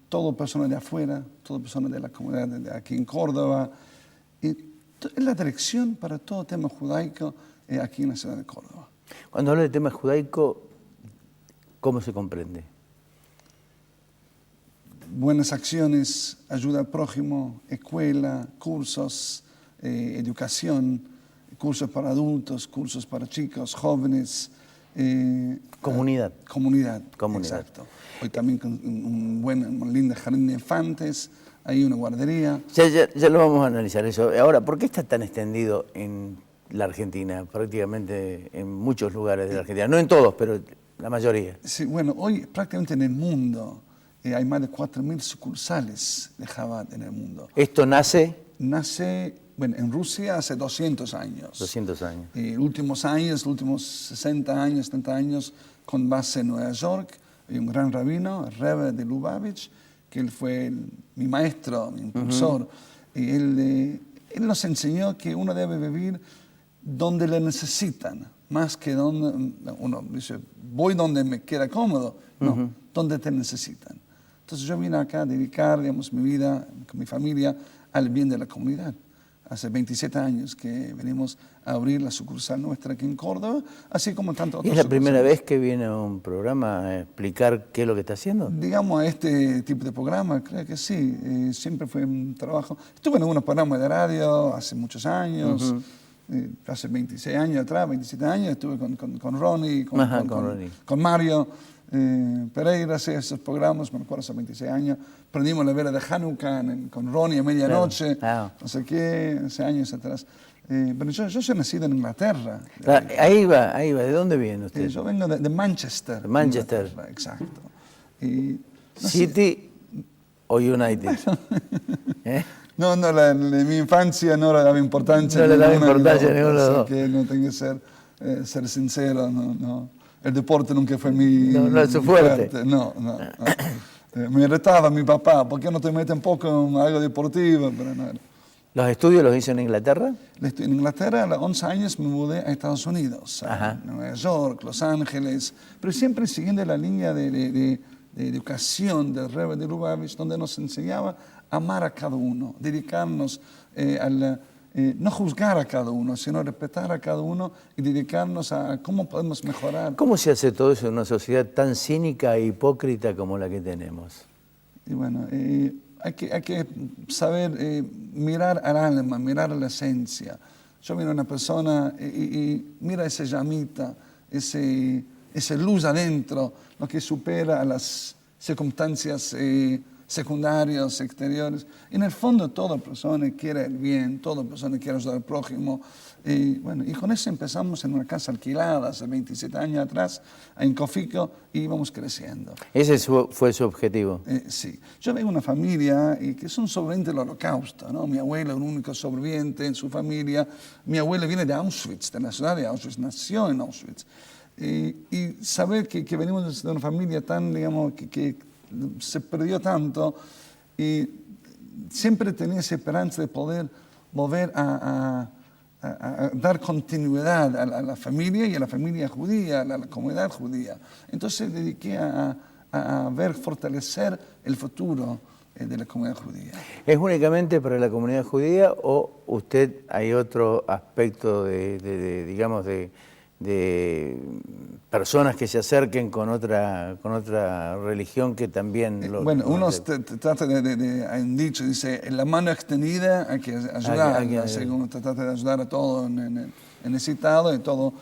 S20: toda persona de afuera, toda persona de la comunidad de aquí en Córdoba. Es la dirección para todo tema judaico aquí en la ciudad de Córdoba.
S1: Cuando habla de tema judaico, ¿cómo se comprende?
S20: Buenas acciones, ayuda al prójimo, escuela, cursos, educación, cursos para adultos, cursos para chicos, jóvenes.
S1: Comunidad.
S20: Comunidad.
S1: Comunidad.
S20: Exacto. Hoy también con un lindo jardín de infantes, hay una guardería.
S1: Ya lo vamos a analizar eso. Ahora, ¿por qué está tan extendido en la Argentina? Prácticamente en muchos lugares de la Argentina. No en todos, pero la mayoría.
S20: Sí, bueno, hoy prácticamente en el mundo hay más de 4.000 sucursales de Chabad en el mundo.
S1: ¿Esto nace?
S20: Nace, bueno, en Rusia hace 200 años. 200
S1: años.
S20: Últimos 60 años, 70 años, con base en Nueva York, hay un gran rabino, el Rebbe de Lubavitch, que él fue mi maestro, mi impulsor. Y él nos enseñó que uno debe vivir donde le necesitan, más que donde uno dice, voy donde me queda cómodo. No, donde te necesitan. Entonces yo vine acá a dedicar, digamos, mi vida con mi familia al bien de la comunidad. Hace 27 años que venimos a abrir la sucursal nuestra aquí en Córdoba, así como tanto otros.
S1: ¿Es la primera vez que viene a un programa a explicar qué es lo que está haciendo?
S20: Digamos, a este tipo de programa, creo que sí. Siempre fue un trabajo. Estuve en algunos programas de radio hace muchos años, hace 26 años atrás, 27 años, estuve con Ronnie, con Mario Pereira, hacía esos programas, me acuerdo, hace 26 años. Prendimos la vela de Hanukkah con Ronnie a medianoche, no sé qué, hace años atrás. Pero yo soy nacido en Inglaterra.
S1: Ahí va. ¿De dónde viene usted?
S20: Yo vengo de Manchester.
S1: De Manchester.
S20: Exacto. Y,
S1: ¿City o United?
S20: No, mi infancia no le daba importancia.
S1: No le daba importancia a ninguno de los dos.
S20: Que no tengo que ser sincero, no. El deporte nunca fue mi...
S1: No es su fuerte.
S20: No. Me retaba mi papá, ¿por qué no te metes un poco en algo deportivo? Pero no era.
S1: ¿Los estudios los hizo en Inglaterra?
S20: En Inglaterra a los 11 años me mudé a Estados Unidos, a Nueva York, Los Ángeles, pero siempre siguiendo la línea de educación del Rebbe de Lubavitch, donde nos enseñaba a amar a cada uno, dedicarnos no juzgar a cada uno, sino respetar a cada uno y dedicarnos a cómo podemos mejorar.
S1: ¿Cómo se hace todo eso en una sociedad tan cínica e hipócrita como la que tenemos?
S20: Y bueno, hay que saber mirar al alma, mirar a la esencia. Yo miro a una persona y mira esa llamita, esa luz adentro, lo que supera a las circunstancias secundarios, exteriores. En el fondo, toda persona quiere el bien, toda persona quiere ayudar al prójimo. Y con eso empezamos en una casa alquilada hace 27 años atrás, en Cofico, y íbamos creciendo.
S1: ¿Ese fue su objetivo?
S20: Sí. Yo vengo de una familia que son sobrevivientes del Holocausto, ¿no? Mi abuela es un único sobreviviente en su familia. Mi abuela viene de Auschwitz, de la ciudad de Auschwitz, nació en Auschwitz. Y saber que venimos de una familia tan, digamos, que se perdió tanto, y siempre tenía esa esperanza de poder volver a dar continuidad a la familia y a la familia judía, a la comunidad judía. Entonces dediqué a ver fortalecer el futuro de la comunidad judía.
S1: ¿Es únicamente para la comunidad judía o usted hay otro aspecto digamos, de personas que se acerquen con otra religión que también...
S20: Bueno, uno trata hay un dicho, dice, en la mano extendida hay que ayudar, uno trata de ayudar a todo en necesitado y todo.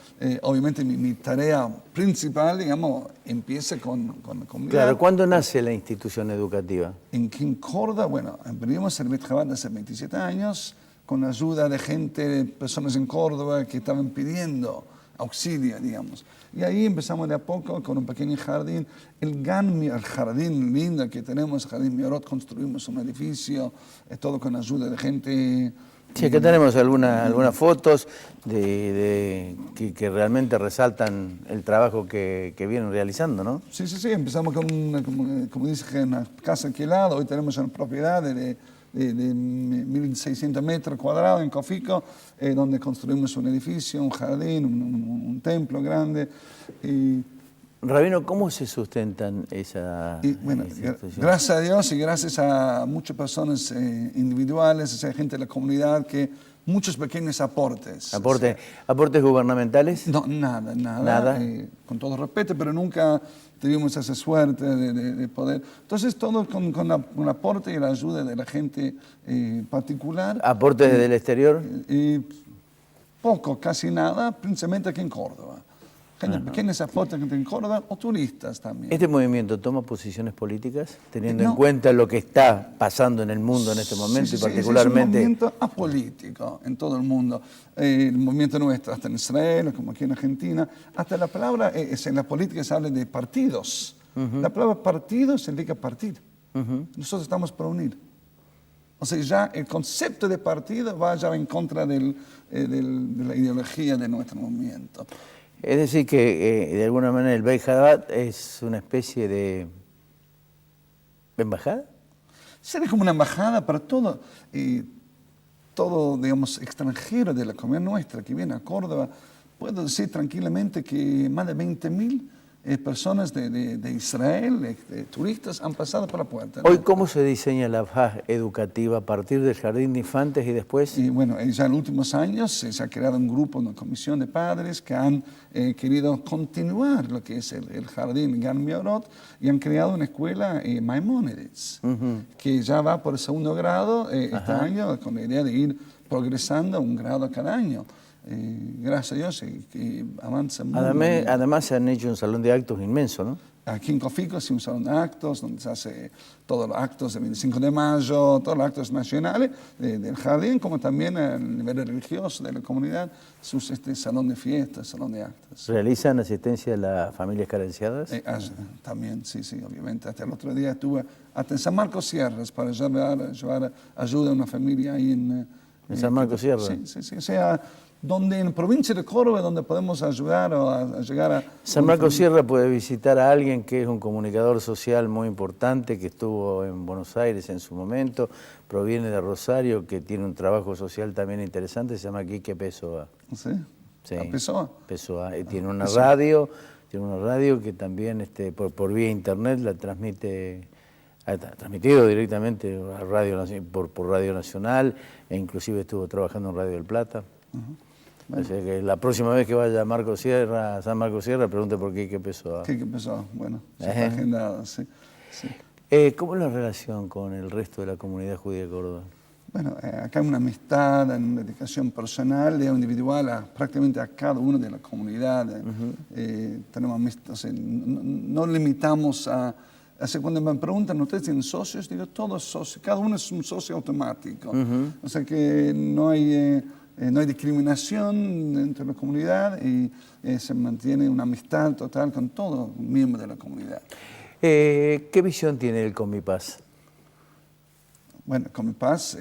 S20: Obviamente mi tarea principal, digamos, empieza con la comunidad.
S1: Claro, ¿cuándo nace la institución educativa?
S20: En Córdoba, bueno, abrimos el Bet Chabad hace 27 años, con ayuda de gente, personas en Córdoba que estaban pidiendo auxilio, digamos. Y ahí empezamos de a poco con un pequeño jardín. El jardín lindo que tenemos, el Jardín Miorot, construimos un edificio, todo con ayuda de gente.
S1: Sí, aquí tenemos algunas fotos que realmente resaltan el trabajo que vienen realizando, ¿no?
S20: Sí, empezamos con, como dije, una casa alquilada. Hoy tenemos una propiedad de 1.600 metros cuadrados en Cofico, donde construimos un edificio, un jardín, un templo grande.
S1: Rabino, ¿cómo se sustentan esas instituciones?
S20: Gracias a Dios y gracias a muchas personas individuales, a gente de la comunidad, que muchos pequeños aportes.
S1: ¿Aportes gubernamentales?
S20: No, nada. Con todo respeto, pero nunca tuvimos esa suerte de poder. Entonces, todo con el aporte y la ayuda de la gente particular.
S1: ¿Aportes desde el exterior?
S20: Poco, casi nada, principalmente aquí en Córdoba. Pequeños aportes en Córdoba o turistas también.
S1: ¿Este movimiento toma posiciones políticas, teniendo en cuenta lo que está pasando en el mundo en este momento y particularmente?
S20: Es un movimiento apolítico en todo el mundo. El movimiento nuestro, hasta en Israel, como aquí en Argentina, hasta la palabra, en la política se habla de partidos. La palabra partido significa partir. Nosotros estamos para unir. O sea, ya el concepto de partido va ya en contra de la ideología de nuestro movimiento.
S1: Es decir que, de alguna manera, el Bet Chabad es una especie de embajada.
S20: Sería como una embajada para todo, digamos, extranjero de la comunidad nuestra que viene a Córdoba. Puedo decir tranquilamente que más de 20.000 personas de Israel, turistas, han pasado por la puerta.
S1: Hoy, ¿cómo se diseña la FAS educativa a partir del jardín de infantes y después?
S20: Y bueno, ya en los últimos años se ha creado un grupo, una comisión de padres que han querido continuar lo que es el jardín Gan Miorot y han creado una escuela Maimónides, que ya va por el 2º grado este año, con la idea de ir progresando un grado cada año. Gracias a Dios que avanza muy bien.
S1: Además se han hecho un salón de actos inmenso, ¿no?
S20: Aquí en Cofico sí un salón de actos donde se hace todos los actos del 25 de mayo, todos los actos nacionales del jardín, como también a nivel religioso de la comunidad, salón de fiestas, salón de actos.
S1: ¿Realizan asistencia a las familias carenciadas?
S20: También, sí, obviamente. Hasta el otro día estuve hasta en San Marcos Sierras para llevar ayuda a una familia ahí en
S1: San Marcos Sierras.
S20: Sí. O sea, donde en la provincia de Córdoba, donde podemos ayudar a llegar a...
S1: San Marcos Sierra puede visitar a alguien que es un comunicador social muy importante, que estuvo en Buenos Aires en su momento, proviene de Rosario, que tiene un trabajo social también interesante, se llama Quique Pessoa.
S20: ¿Sí? ¿Pessoa?
S1: Pessoa. Y tiene una radio que también por vía internet la transmite... Ha transmitido directamente a por Radio Nacional e inclusive estuvo trabajando en Radio del Plata. O sea que la próxima vez que vaya a San Marcos Sierra, pregunte por qué Pessoa.
S20: Quique Pessoa, bueno, está agendado, sí.
S1: ¿Cómo es la relación con el resto de la comunidad judía de Córdoba?
S20: Bueno, acá hay una amistad, una dedicación personal, individual, prácticamente a cada uno de la comunidad. Tenemos amistad, o sea, no limitamos a... Así cuando me preguntan, ¿ustedes tienen socios? Digo, todos socios, cada uno es un socio automático. O sea que no hay discriminación dentro de la comunidad y se mantiene una amistad total con todo miembro de la comunidad.
S1: ¿Qué visión tiene el Comipaz?
S20: Bueno, Comipaz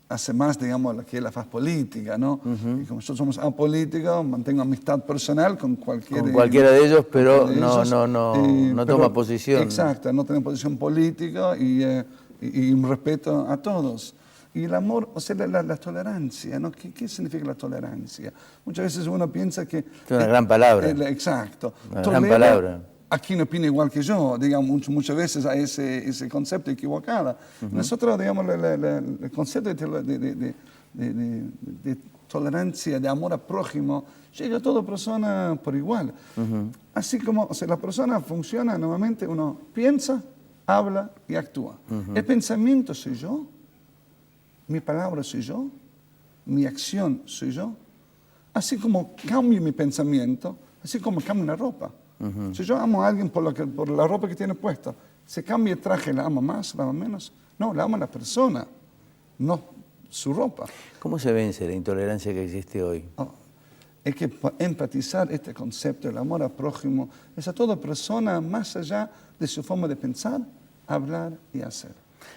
S20: hace más, digamos, lo que es la faz política, ¿no? Y como nosotros somos apolíticos, mantengo amistad personal con
S1: cualquiera de ellos, pero no toma posición.
S20: Exacto, no tiene posición política y un respeto a todos. Y el amor, o sea, la tolerancia, ¿no? ¿Qué significa la tolerancia? Muchas veces uno piensa que...
S1: Es una gran palabra.
S20: Exacto.
S1: Una gran palabra.
S20: A quien opina igual que yo, digamos, muchas veces hay ese concepto equivocado. Nosotros, digamos, el concepto de tolerancia, de amor al prójimo, llega a toda persona por igual. Así como la persona funciona, normalmente uno piensa, habla y actúa. El pensamiento soy yo, mi palabra soy yo, mi acción soy yo. Así como cambio mi pensamiento, así como cambio una ropa. Si yo amo a alguien por la ropa que tiene puesta, ¿se cambia el traje, la ama más, la ama menos? No, la ama la persona, no su ropa.
S1: ¿Cómo se vence la intolerancia que existe hoy?
S20: Hay que empatizar este concepto, el amor al prójimo, es a toda persona más allá de su forma de pensar, hablar y hacer.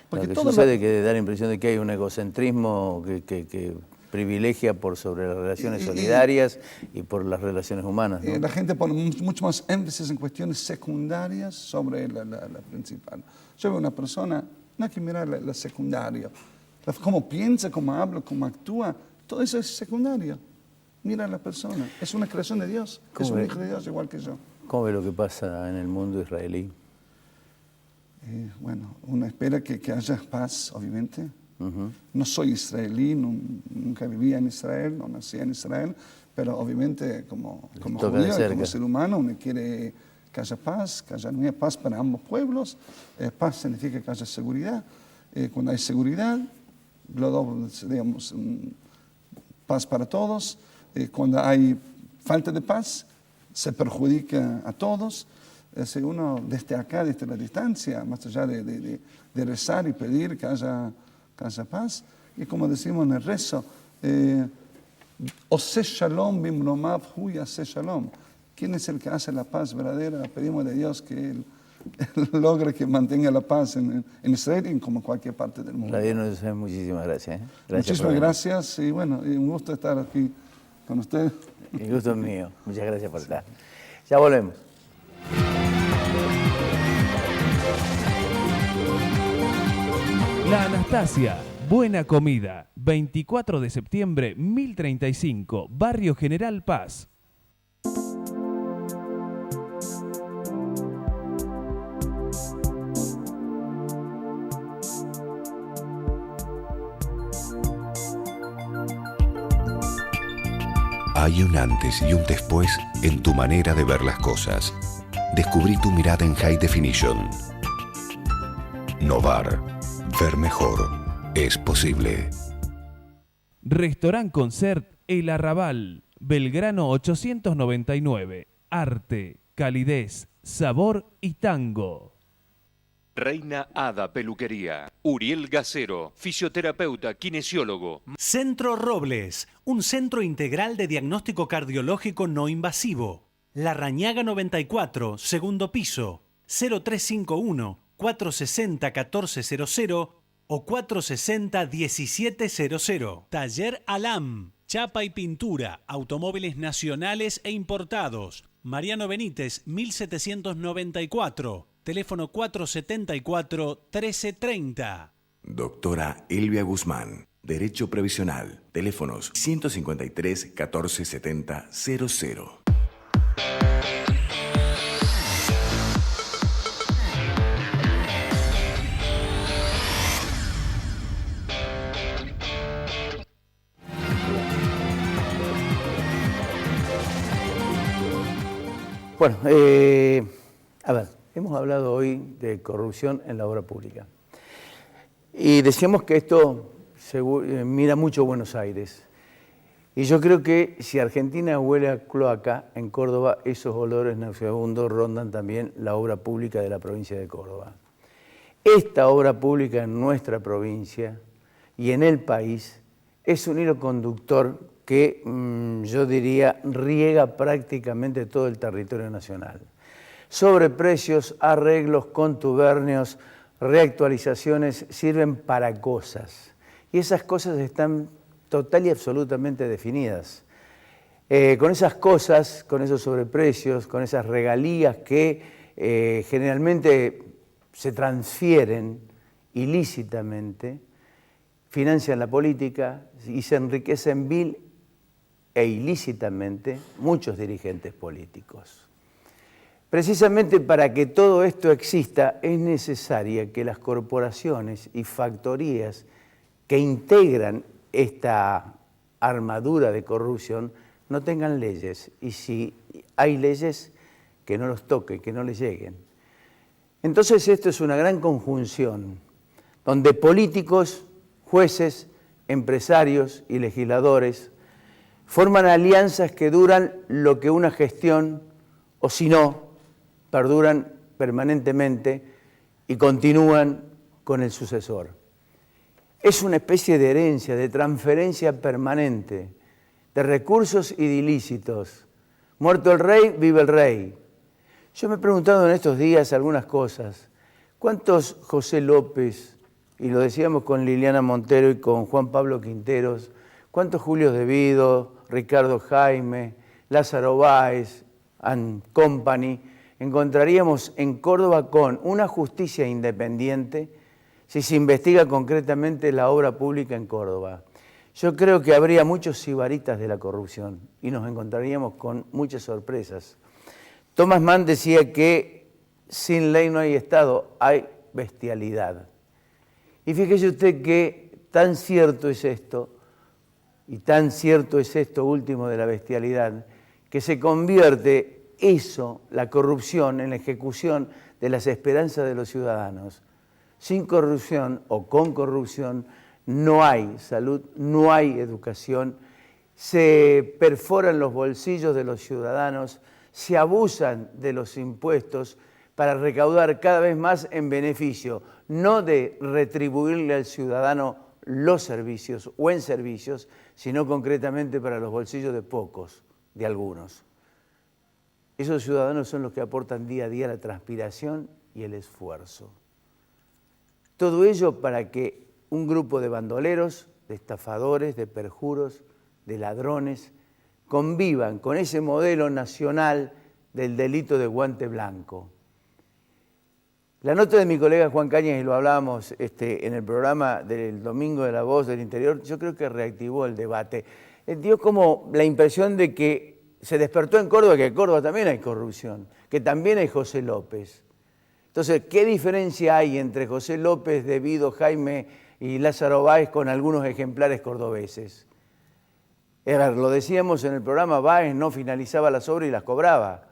S1: Porque lo que sucede es que da la impresión de que hay un egocentrismo que privilegia por sobre las relaciones solidarias y por las relaciones humanas, ¿no?
S20: La gente pone mucho más énfasis en cuestiones secundarias sobre la principal. Yo veo una persona, no hay que mirar la secundaria. Cómo piensa, cómo habla, cómo actúa, todo eso es secundario. Mira a la persona, es una creación de Dios, es un hijo de Dios igual que yo.
S1: ¿Cómo ve lo que pasa en el mundo israelí?
S20: Bueno, uno espera que haya paz, obviamente. No soy israelí, nunca vivía en Israel, no nací en Israel, pero obviamente como judío, como ser humano, uno quiere que haya paz para ambos pueblos. Paz significa que haya seguridad. Cuando hay seguridad, digamos, paz para todos. Cuando hay falta de paz, se perjudica a todos. Si uno desde acá, desde la distancia, más allá de rezar y pedir que haya paz, y como decimos en el rezo, Ose Shalom bimromav hu yaseh Shalom. ¿Quién es el que hace la paz verdadera? Pedimos de Dios que Él logre que mantenga la paz en Israel y en como cualquier parte del mundo.
S1: Muchísimas gracias.
S20: Muchísimas gracias y bueno, un gusto estar aquí con usted.
S1: El gusto es mío. Muchas gracias por estar. Ya volvemos.
S2: La Anastasia, buena comida. 24 de septiembre, 1035, Barrio General Paz.
S5: Hay un antes y un después en tu manera de ver las cosas. Descubrí tu mirada en High Definition. Novar. Ver mejor. Es posible.
S2: Restaurant Concert El Arrabal. Belgrano 899. Arte, calidez, sabor y tango.
S21: Reina Hada Peluquería. Uriel Gacero, fisioterapeuta, kinesiólogo.
S6: Centro Robles, un centro integral de diagnóstico cardiológico no invasivo. La Rañaga 94, segundo piso, 0351-460-1400 o 460-1700. Taller Alam, chapa y pintura, automóviles nacionales e importados. Mariano Benítez, 1794. Teléfono 474-1330.
S22: Doctora Elvia Guzmán, Derecho Previsional. Teléfonos 153-1470-00.
S1: Bueno, a ver, hemos hablado hoy de corrupción en la obra pública. Y decíamos que esto mira mucho Buenos Aires. Y yo creo que si Argentina huele a cloaca, en Córdoba esos olores nauseabundos rondan también la obra pública de la provincia de Córdoba. Esta obra pública en nuestra provincia y en el país es un hilo conductor que yo diría riega prácticamente todo el territorio nacional. Sobreprecios, arreglos, contubernios, reactualizaciones sirven para cosas. Y esas cosas están total y absolutamente definidas. Con esas cosas, con esos sobreprecios, con esas regalías que generalmente se transfieren ilícitamente, financian la política y se enriquecen vil e ilícitamente muchos dirigentes políticos. Precisamente para que todo esto exista es necesaria que las corporaciones y factorías que integran esta armadura de corrupción, no tengan leyes. Y si hay leyes, que no los toquen, que no les lleguen. Entonces esto es una gran conjunción, donde políticos, jueces, empresarios y legisladores forman alianzas que duran lo que una gestión, o si no, perduran permanentemente y continúan con el sucesor. Es una especie de herencia, de transferencia permanente, de recursos y de ilícitos. Muerto el rey, vive el rey. Yo me he preguntado en estos días algunas cosas. ¿Cuántos José López, y lo decíamos con Liliana Montero y con Juan Pablo Quinteros, cuántos Julio Devido, Ricardo Jaime, Lázaro Báez, and Company, encontraríamos en Córdoba con una justicia independiente si se investiga concretamente la obra pública en Córdoba? Yo creo que habría muchos sibaritas de la corrupción y nos encontraríamos con muchas sorpresas. Thomas Mann decía que sin ley no hay Estado, hay bestialidad. Y fíjese usted que tan cierto es esto, y tan cierto es esto último de la bestialidad, que se convierte eso, la corrupción, en la ejecución de las esperanzas de los ciudadanos. Sin corrupción o con corrupción no hay salud, no hay educación, se perforan los bolsillos de los ciudadanos, se abusan de los impuestos para recaudar cada vez más en beneficio, no de retribuirle al ciudadano los servicios o en servicios, sino concretamente para los bolsillos de pocos, de algunos. Esos ciudadanos son los que aportan día a día la transpiración y el esfuerzo. Todo ello para que un grupo de bandoleros, de estafadores, de perjuros, de ladrones, convivan con ese modelo nacional del delito de guante blanco. La nota de mi colega Juan Cañas, y lo hablábamos en el programa del domingo de La Voz del Interior, yo creo que reactivó el debate. Dio como la impresión de que se despertó en Córdoba, que en Córdoba también hay corrupción, que también hay José López. Entonces, ¿qué diferencia hay entre José López, Devido, Jaime y Lázaro Báez con algunos ejemplares cordobeses? Lo decíamos en el programa, Báez no finalizaba las obras y las cobraba.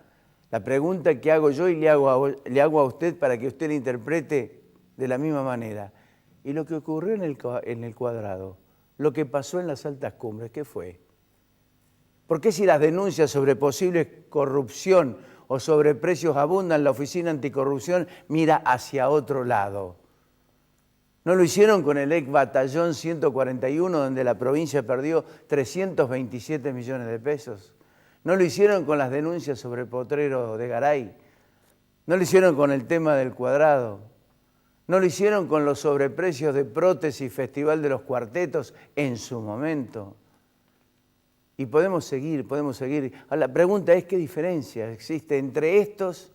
S1: La pregunta que hago yo y le hago a usted para que usted la interprete de la misma manera. ¿Y lo que ocurrió en el Cuadrado? Lo que pasó en las altas cumbres, ¿qué fue? ¿Por qué si las denuncias sobre posible corrupción o sobreprecios abundan, la Oficina Anticorrupción mira hacia otro lado? ¿No lo hicieron con el ex Batallón 141, donde la provincia perdió 327 millones de pesos? ¿No lo hicieron con las denuncias sobre Potrero de Garay? ¿No lo hicieron con el tema del Cuadrado? ¿No lo hicieron con los sobreprecios de Prótesis, Festival de los Cuartetos en su momento? Y podemos seguir, podemos seguir. La pregunta es, ¿qué diferencia existe entre estos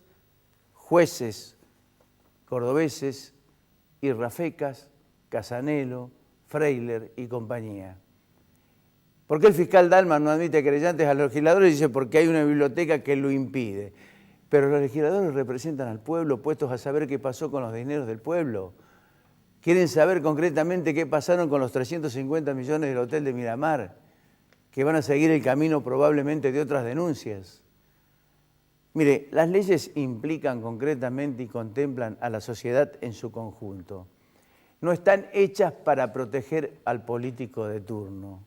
S1: jueces cordobeses y Rafecas, Casanelo, Freiler y compañía? ¿Por qué el fiscal Dalman no admite querellantes a los legisladores? Dice, porque hay una biblioteca que lo impide. Pero los legisladores representan al pueblo, puestos a saber qué pasó con los dineros del pueblo. Quieren saber concretamente qué pasaron con los 350 millones del Hotel de Miramar, que van a seguir el camino probablemente de otras denuncias. Mire, las leyes implican concretamente y contemplan a la sociedad en su conjunto. No están hechas para proteger al político de turno.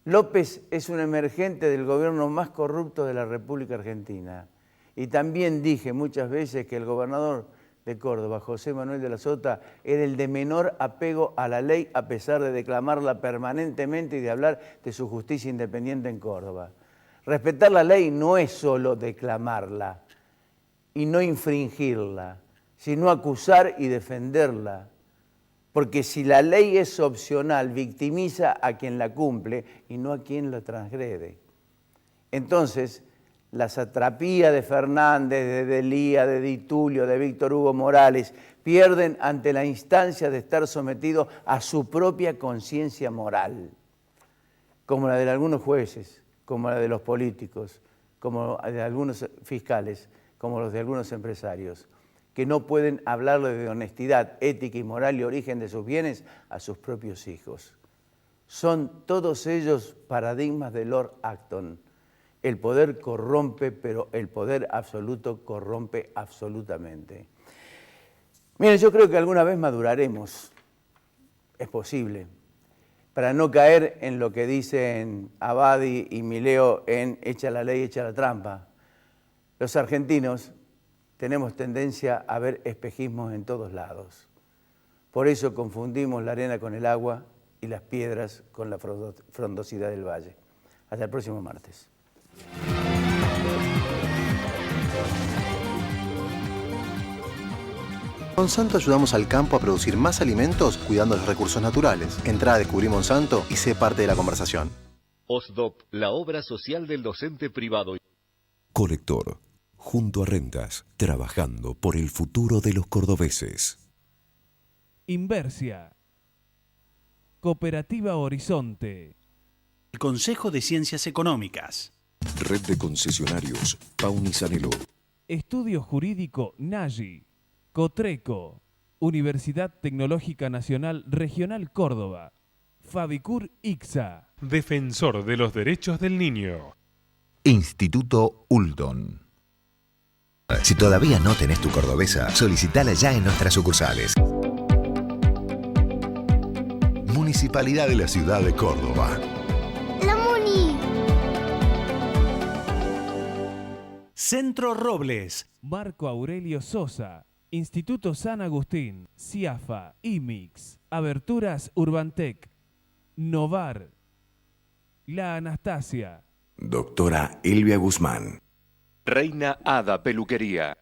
S1: López es un emergente del gobierno más corrupto de la República Argentina. Y también dije muchas veces que el gobernador de Córdoba, José Manuel de la Sota, era el de menor apego a la ley, a pesar de declamarla permanentemente y de hablar de su justicia independiente en Córdoba. Respetar la ley no es solo declamarla y no infringirla, sino acusar y defenderla. Porque si la ley es opcional, victimiza a quien la cumple y no a quien la transgrede. Entonces, la satrapía de Fernández, de Delía, de Di Tulio, de Víctor Hugo Morales, pierden ante la instancia de estar sometidos a su propia conciencia moral, como la de algunos jueces, como la de los políticos, como la de algunos fiscales, como los de algunos empresarios, que no pueden hablarle de honestidad, ética y moral y origen de sus bienes a sus propios hijos. Son todos ellos paradigmas de Lord Acton. El poder corrompe, pero el poder absoluto corrompe absolutamente. Miren, yo creo que alguna vez maduraremos, es posible, para no caer en lo que dicen Abadi y Mileo en echa la ley, echa la trampa. Los argentinos tenemos tendencia a ver espejismos en todos lados. Por eso confundimos la arena con el agua y las piedras con la frondosidad del valle. Hasta el próximo martes.
S3: Monsanto ayudamos al campo a producir más alimentos cuidando los recursos naturales. Entrá a Descubrir Monsanto y sé parte de la conversación.
S4: OSDOP, la obra social del docente privado.
S5: Colector, junto a Rentas, trabajando por el futuro de los cordobeses.
S2: Inversia. Cooperativa Horizonte.
S6: El Consejo de Ciencias Económicas.
S5: Red de concesionarios Paunisanelo.
S2: Estudio Jurídico Nagi. Cotreco. Universidad Tecnológica Nacional Regional Córdoba. Fabicur ICSA.
S7: Defensor de los derechos del niño.
S8: Instituto Uldon. Si todavía no tenés tu cordobesa, solicitala ya en nuestras sucursales.
S22: Municipalidad de la Ciudad de Córdoba.
S10: ¡La Muni!
S6: Centro Robles.
S2: Marco Aurelio Sosa. Instituto San Agustín. CIAFA. IMIX. Aberturas Urbantec. Novar. La Anastasia.
S22: Doctora Elvia Guzmán.
S21: Reina Ada Peluquería.